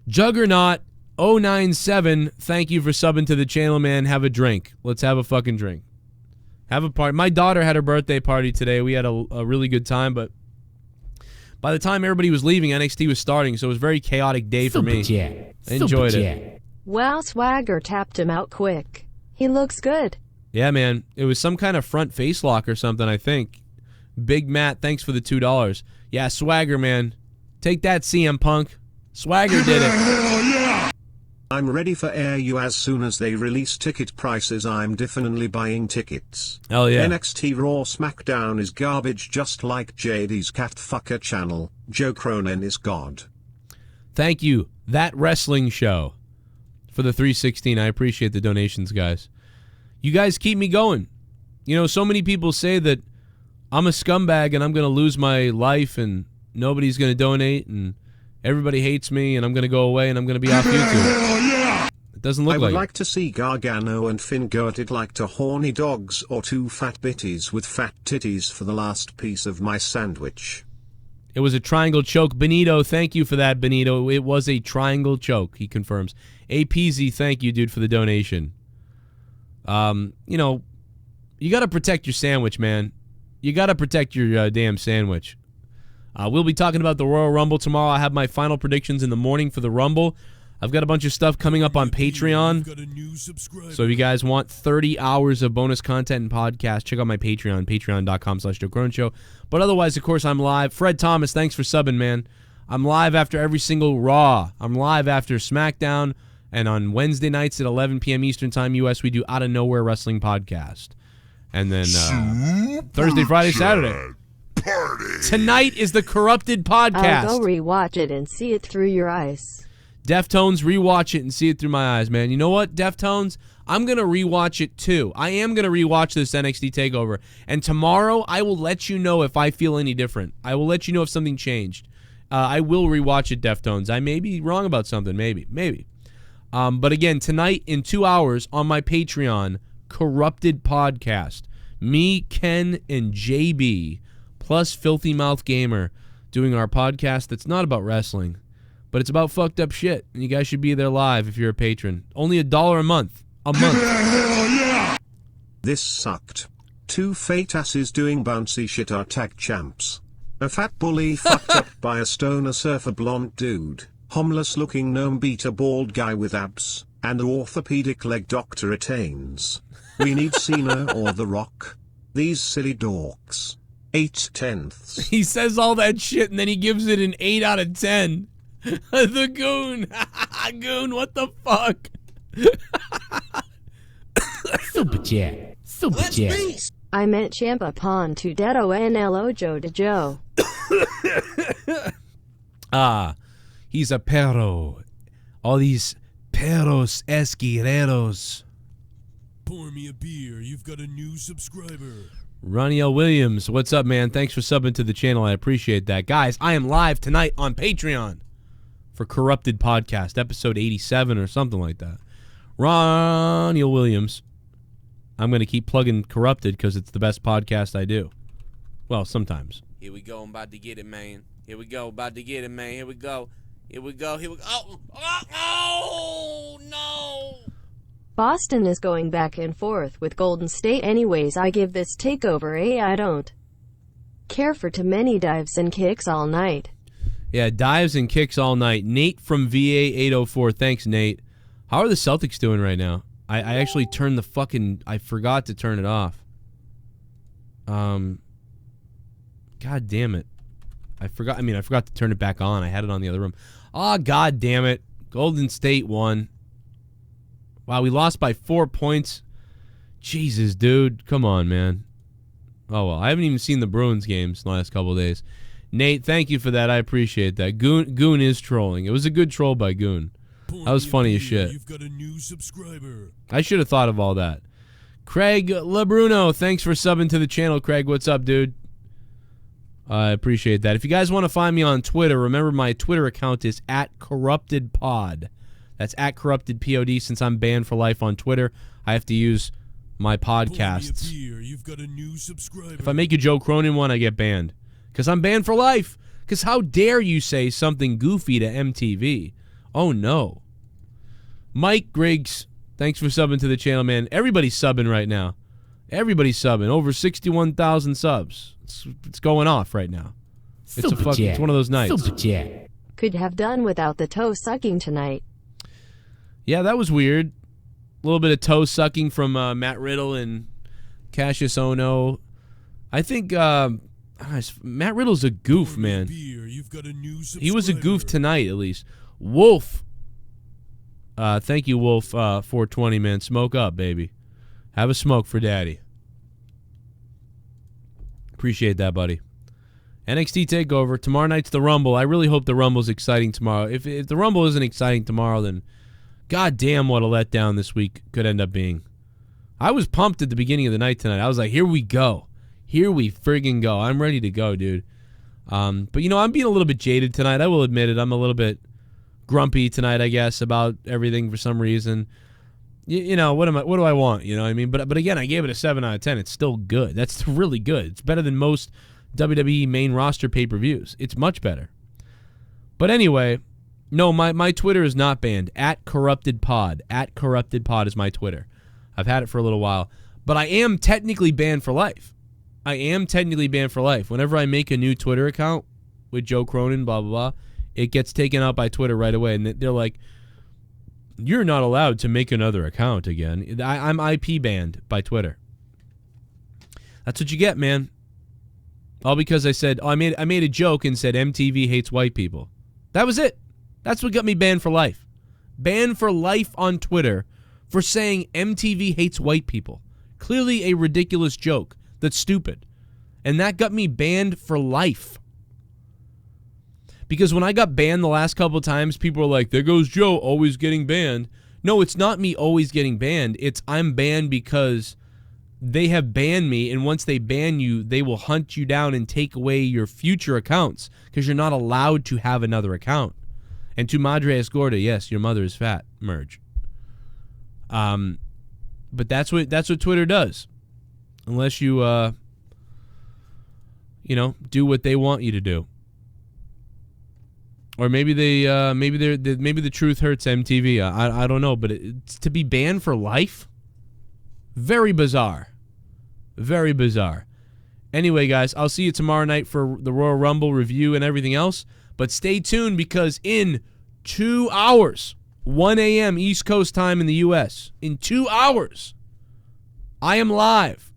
Juggernaut 097, thank you for subbing to the channel, man. Have a drink. Let's have a fucking drink. Have a party. My daughter had her birthday party today. We had a really good time, but by the time everybody was leaving, NXT was starting, so it was a very chaotic day for me. I enjoyed it. Wow, Swagger tapped him out quick. He looks good. Yeah, man. It was some kind of front face lock or something, I think. Big Matt, thanks for the $2. Yeah, Swagger, man. Take that, CM Punk. Swagger did it. Hell yeah! I'm ready for AU as soon as they release ticket prices. I'm definitely buying tickets. Hell yeah. NXT Raw SmackDown is garbage, just like JD's catfucker channel. Joe Cronin is God. Thank you, That Wrestling Show, for the 316. I appreciate the donations, guys. You guys keep me going. You know, so many people say that I'm a scumbag and I'm going to lose my life and nobody's going to donate and everybody hates me and I'm going to go away and I'm going to be off YouTube. It doesn't look like it. I would like to see Gargano and Finn go at it like two horny dogs or two fat bitties with fat titties for the last piece of my sandwich. It was a triangle choke. Benito, thank you for that, Benito. It was a triangle choke, he confirms. APZ, thank you, dude, for the donation. You know, you got to protect your sandwich, man. You got to protect your damn sandwich. We'll be talking about the Royal Rumble tomorrow. I have my final predictions in the morning for the Rumble. I've got a bunch of stuff coming up on Patreon. So if you guys want 30 hours of bonus content and podcasts, check out my Patreon, patreon.com/Joe Cronin Show. But otherwise, of course, I'm live. Fred Thomas, thanks for subbing, man. I'm live after every single Raw. I'm live after SmackDown, And on Wednesday nights at 11 p.m. Eastern Time, U.S., we do Out of Nowhere Wrestling Podcast. And then Thursday, Friday, Saturday. Party. Tonight is the Corrupted Podcast. I'll go rewatch it and see it through your eyes. Deftones, rewatch it and see it through my eyes, man. You know what, Deftones? I'm going to rewatch it too. I am going to rewatch this NXT TakeOver. And tomorrow, I will let you know if I feel any different. I will let you know if something changed. I will rewatch it, Deftones. I may be wrong about something, maybe. But again, tonight in 2 hours on my Patreon, Corrupted Podcast. Me, Ken, and JB, plus Filthy Mouth Gamer, doing our podcast that's not about wrestling, but it's about fucked up shit. And you guys should be there live if you're a patron. Only $1 a month. This sucked. 2 fake asses doing bouncy shit are tag champs. A fat bully fucked up by a stoner surfer blonde dude, homeless looking gnome beat a bald guy with abs, and an orthopedic leg doctor attains. We need Cena or The Rock. These silly dorks. 8/10. He says all that shit and then he gives it an 8 out of 10. The Goon. Goon, what the fuck? Super chat. Super chat. I meant Champa Pon to Dedo NLO Joe to Joe. He's a perro. All these perros esquireros. Pour me a beer. You've got a new subscriber. Ronnie L. Williams, what's up, man? Thanks for subbing to the channel. I appreciate that. Guys, I am live tonight on Patreon for Corrupted Podcast, episode 87 or something like that. Ronnie L. Williams. I'm going to keep plugging Corrupted because it's the best podcast I do. Well, sometimes. Here we go. I'm about to get it, man. Here we go. About to get it, man. Here we go. Here we go. Here we go. Oh, no. Boston is going back and forth with Golden State anyways. I give this takeover a I don't care for too many dives and kicks all night. Yeah, dives and kicks all night. Nate from VA 804. Thanks, Nate. How are the Celtics doing right now? I actually turned the fucking... I forgot to turn it off. God damn it. I forgot to turn it back on. I had it on the other room. Oh, god damn it. Golden State won. Wow, we lost by 4 points. Jesus, dude. Come on, man. Oh, well. I haven't even seen the Bruins games in the last couple of days. Nate, thank you for that. I appreciate that. Goon is trolling. It was a good troll by Goon. That was funny as shit. You've got a new subscriber. I should have thought of all that. Craig LeBruno, thanks for subbing to the channel, Craig. What's up, dude? I appreciate that. If you guys want to find me on Twitter, remember my Twitter account is @CorruptedPod. That's @CorruptedPod. Since I'm banned for life on Twitter, I have to use my podcasts. You've got a new subscriber. If I make a Joe Cronin one, I get banned. Because I'm banned for life. Because how dare you say something goofy to MTV? Oh, no. Mike Griggs, thanks for subbing to the channel, man. Everybody's subbing right now. Everybody's subbing. Over 61,000 subs. It's going off right now. It's one of those nights. Super chat. Could have done without the toe sucking tonight. Yeah, that was weird. A little bit of toe sucking from Matt Riddle and Cassius Ohno. I think Matt Riddle's a goof, man. He was a goof tonight, at least. Wolf. Thank you, Wolf, 420, man. Smoke up, baby. Have a smoke for daddy. Appreciate that, buddy. NXT TakeOver. Tomorrow night's the Rumble. I really hope the Rumble's exciting tomorrow. If the Rumble isn't exciting tomorrow, then goddamn what a letdown this week could end up being. I was pumped at the beginning of the night tonight. I was like, here we go. Here we friggin' go. I'm ready to go, dude. But, you know, I'm being a little bit jaded tonight. I will admit it. I'm a little bit grumpy tonight, I guess, about everything for some reason. You know, what do I want? You know what I mean? But again, I gave it a 7 out of 10. It's still good. That's really good. It's better than most WWE main roster pay-per-views. It's much better. But anyway, no, my Twitter is not banned. @CorruptedPod. @CorruptedPod is my Twitter. I've had it for a little while. But I am technically banned for life. I am technically banned for life. Whenever I make a new Twitter account with Joe Cronin, blah, blah, blah, it gets taken out by Twitter right away. And they're like, you're not allowed to make another account again. I'm IP banned by Twitter. That's what you get, man. All because I said, I made a joke and said MTV hates white people. That was it. That's what got me banned for life. Banned for life on Twitter for saying MTV hates white people. Clearly a ridiculous joke that's stupid. And that got me banned for life. Because when I got banned the last couple of times, people were like, there goes Joe, always getting banned. No, it's not me always getting banned. It's I'm banned because they have banned me, and once they ban you, they will hunt you down and take away your future accounts because you're not allowed to have another account. And tu madre es gorda, yes, your mother is fat, merge. But that's what Twitter does. Unless you do what they want you to do. Or maybe maybe the truth hurts MTV. I don't know, but to be banned for life, very bizarre. Very bizarre. Anyway, guys, I'll see you tomorrow night for the Royal Rumble review and everything else. But stay tuned because in 2 hours, 1 a.m. East Coast time in the U.S., in 2 hours, I am live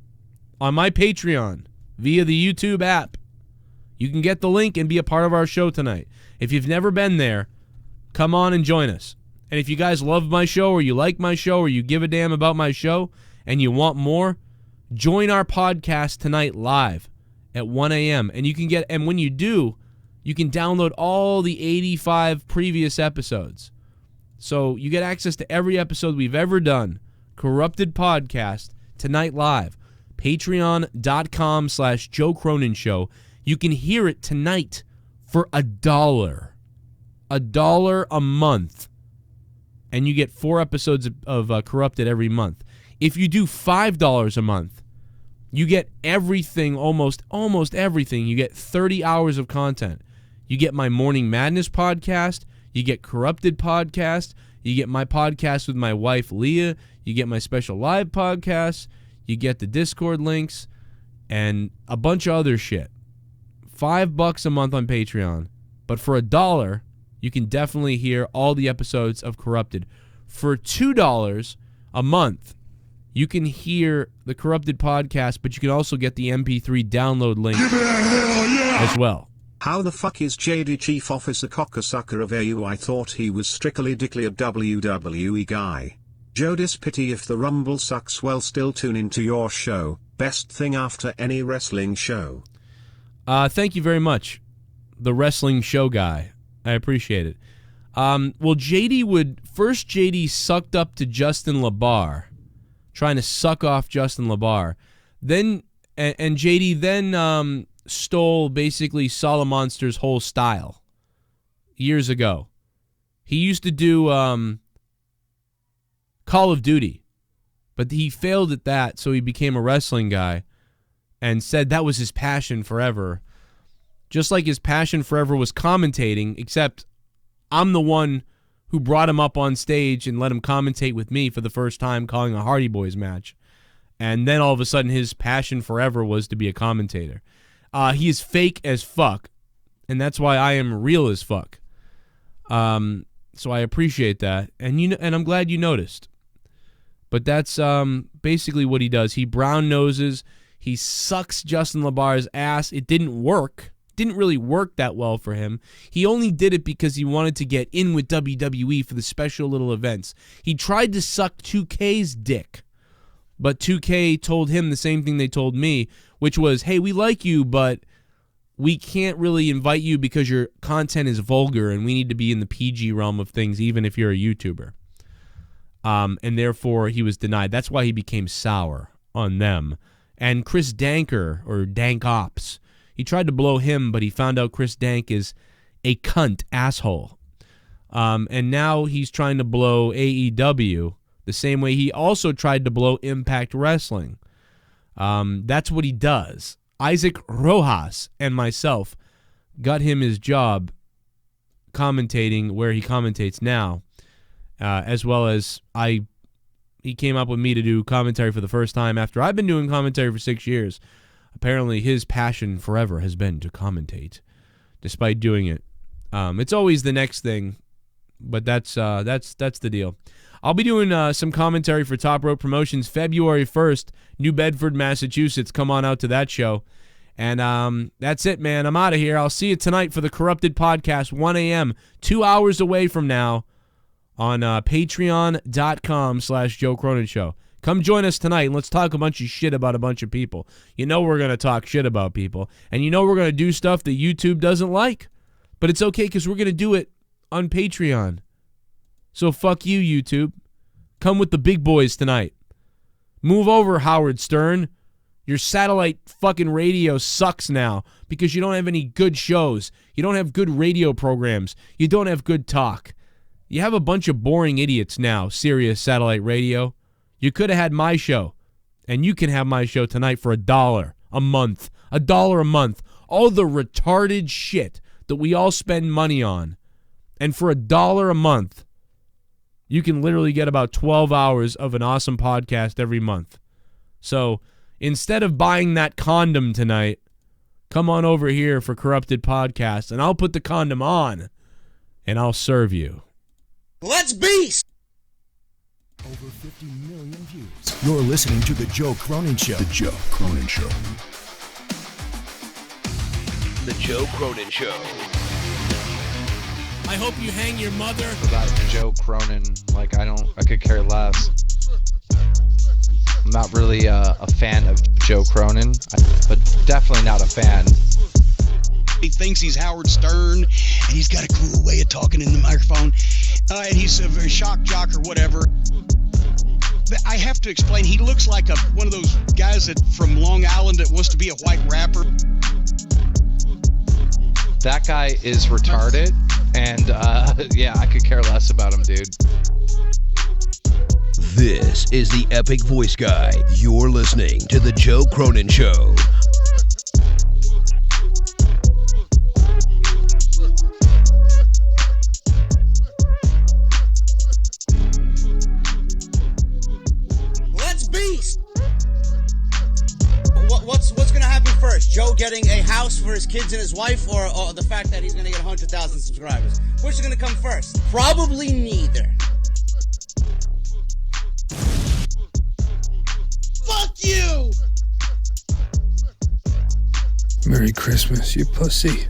on my Patreon via the YouTube app. You can get the link and be a part of our show tonight. If you've never been there, come on and join us. And if you guys love my show or you like my show or you give a damn about my show and you want more, join our podcast tonight live at 1 a.m. And when you do, you can download all the 85 previous episodes. So you get access to every episode we've ever done. Corrupted Podcast tonight live. Patreon.com/Joe Cronin Show. You can hear it tonight for $1. $1 a month. And you get 4 episodes of Corrupted every month. If you do $5 a month, you get everything, almost everything. You get 30 hours of content. You get my Morning Madness podcast. You get Corrupted podcast. You get my podcast with my wife, Leah. You get my special live podcasts. You get the Discord links and a bunch of other shit. $5 a month on Patreon. But for $1, you can definitely hear all the episodes of Corrupted. For $2 a month, you can hear the Corrupted podcast, but you can also get the MP3 download link as well. How the fuck is JD Chief Officer Cockasucker of AU? I thought he was strictly dickly a WWE guy. Jodis pity if the Rumble sucks. Well, still tune into your show. Best thing after any wrestling show. Thank you very much, the wrestling show guy. I appreciate it. Well, JD sucked up to Justin LaBar, trying to suck off Justin LaBar. Then, and JD then stole basically Solomonster's whole style years ago. He used to do Call of Duty, but he failed at that, so he became a wrestling guy and said that was his passion forever. Just like his passion forever was commentating, except I'm the one who brought him up on stage and let him commentate with me for the first time, calling a Hardy Boys match. And then all of a sudden his passion forever was to be a commentator. He is fake as fuck, and that's why I am real as fuck. So I appreciate that, and I'm glad you noticed. But that's basically what he does. He brown noses. He sucks Justin LaBar's ass. It didn't work. Didn't really work that well for him. He only did it because he wanted to get in with WWE for the special little events. He tried to suck 2K's dick, but 2K told him the same thing they told me, which was, hey, we like you, but we can't really invite you because your content is vulgar and we need to be in the PG realm of things, even if you're a YouTuber. And therefore, he was denied. That's why he became sour on them. And Chris Danker, or Dank Ops, he tried to blow him, but he found out Chris Dank is a cunt asshole. And now he's trying to blow AEW the same way he also tried to blow Impact Wrestling. That's what he does. Isaac Rojas and myself got him his job commentating where he commentates now, as well as he came up with me to do commentary for the first time after I've been doing commentary for 6 years. Apparently his passion forever has been to commentate, despite doing it. It's always the next thing, but that's the deal. I'll be doing some commentary for Top Rope Promotions February 1st, New Bedford, Massachusetts. Come on out to that show. And that's it, man. I'm out of here. I'll see you tonight for the Corrupted Podcast, 1 a.m., 2 hours away from now, on patreon.com/Joe Cronin Show. Come join us tonight and let's talk a bunch of shit about a bunch of people. You know we're going to talk shit about people. And you know we're going to do stuff that YouTube doesn't like. But it's okay because we're going to do it on Patreon. So fuck you, YouTube. Come with the big boys tonight. Move over, Howard Stern. Your satellite fucking radio sucks now because you don't have any good shows. You don't have good radio programs. You don't have good talk. You have a bunch of boring idiots now, Sirius Satellite Radio. You could have had my show, and you can have my show tonight for $1 a month. $1 a month. All the retarded shit that we all spend money on. And for $1 a month, you can literally get about 12 hours of an awesome podcast every month. So instead of buying that condom tonight, come on over here for Corrupted Podcast, and I'll put the condom on, and I'll serve you. Let's beast! Over 50 million views. You're listening to The Joe Cronin Show. The Joe Cronin Show. The Joe Cronin Show. I hope you hang your mother. About Joe Cronin, like I could care less. I'm not really a fan of Joe Cronin, but definitely not a fan. He thinks he's Howard Stern, and he's got a cool way of talking in the microphone, and he's a very shock jock or whatever. I have to explain, he looks like one of those guys from Long Island that wants to be a white rapper. That guy is retarded, and yeah, I could care less about him, dude. This is the Epic Voice Guy. You're listening to The Joe Cronin Show. Let's beast! What's going to happen first? Joe getting a house for his kids and his wife, or the fact that he's going to get 100,000 subscribers? Which is going to come first? Probably neither. Fuck you! Merry Christmas, you pussy.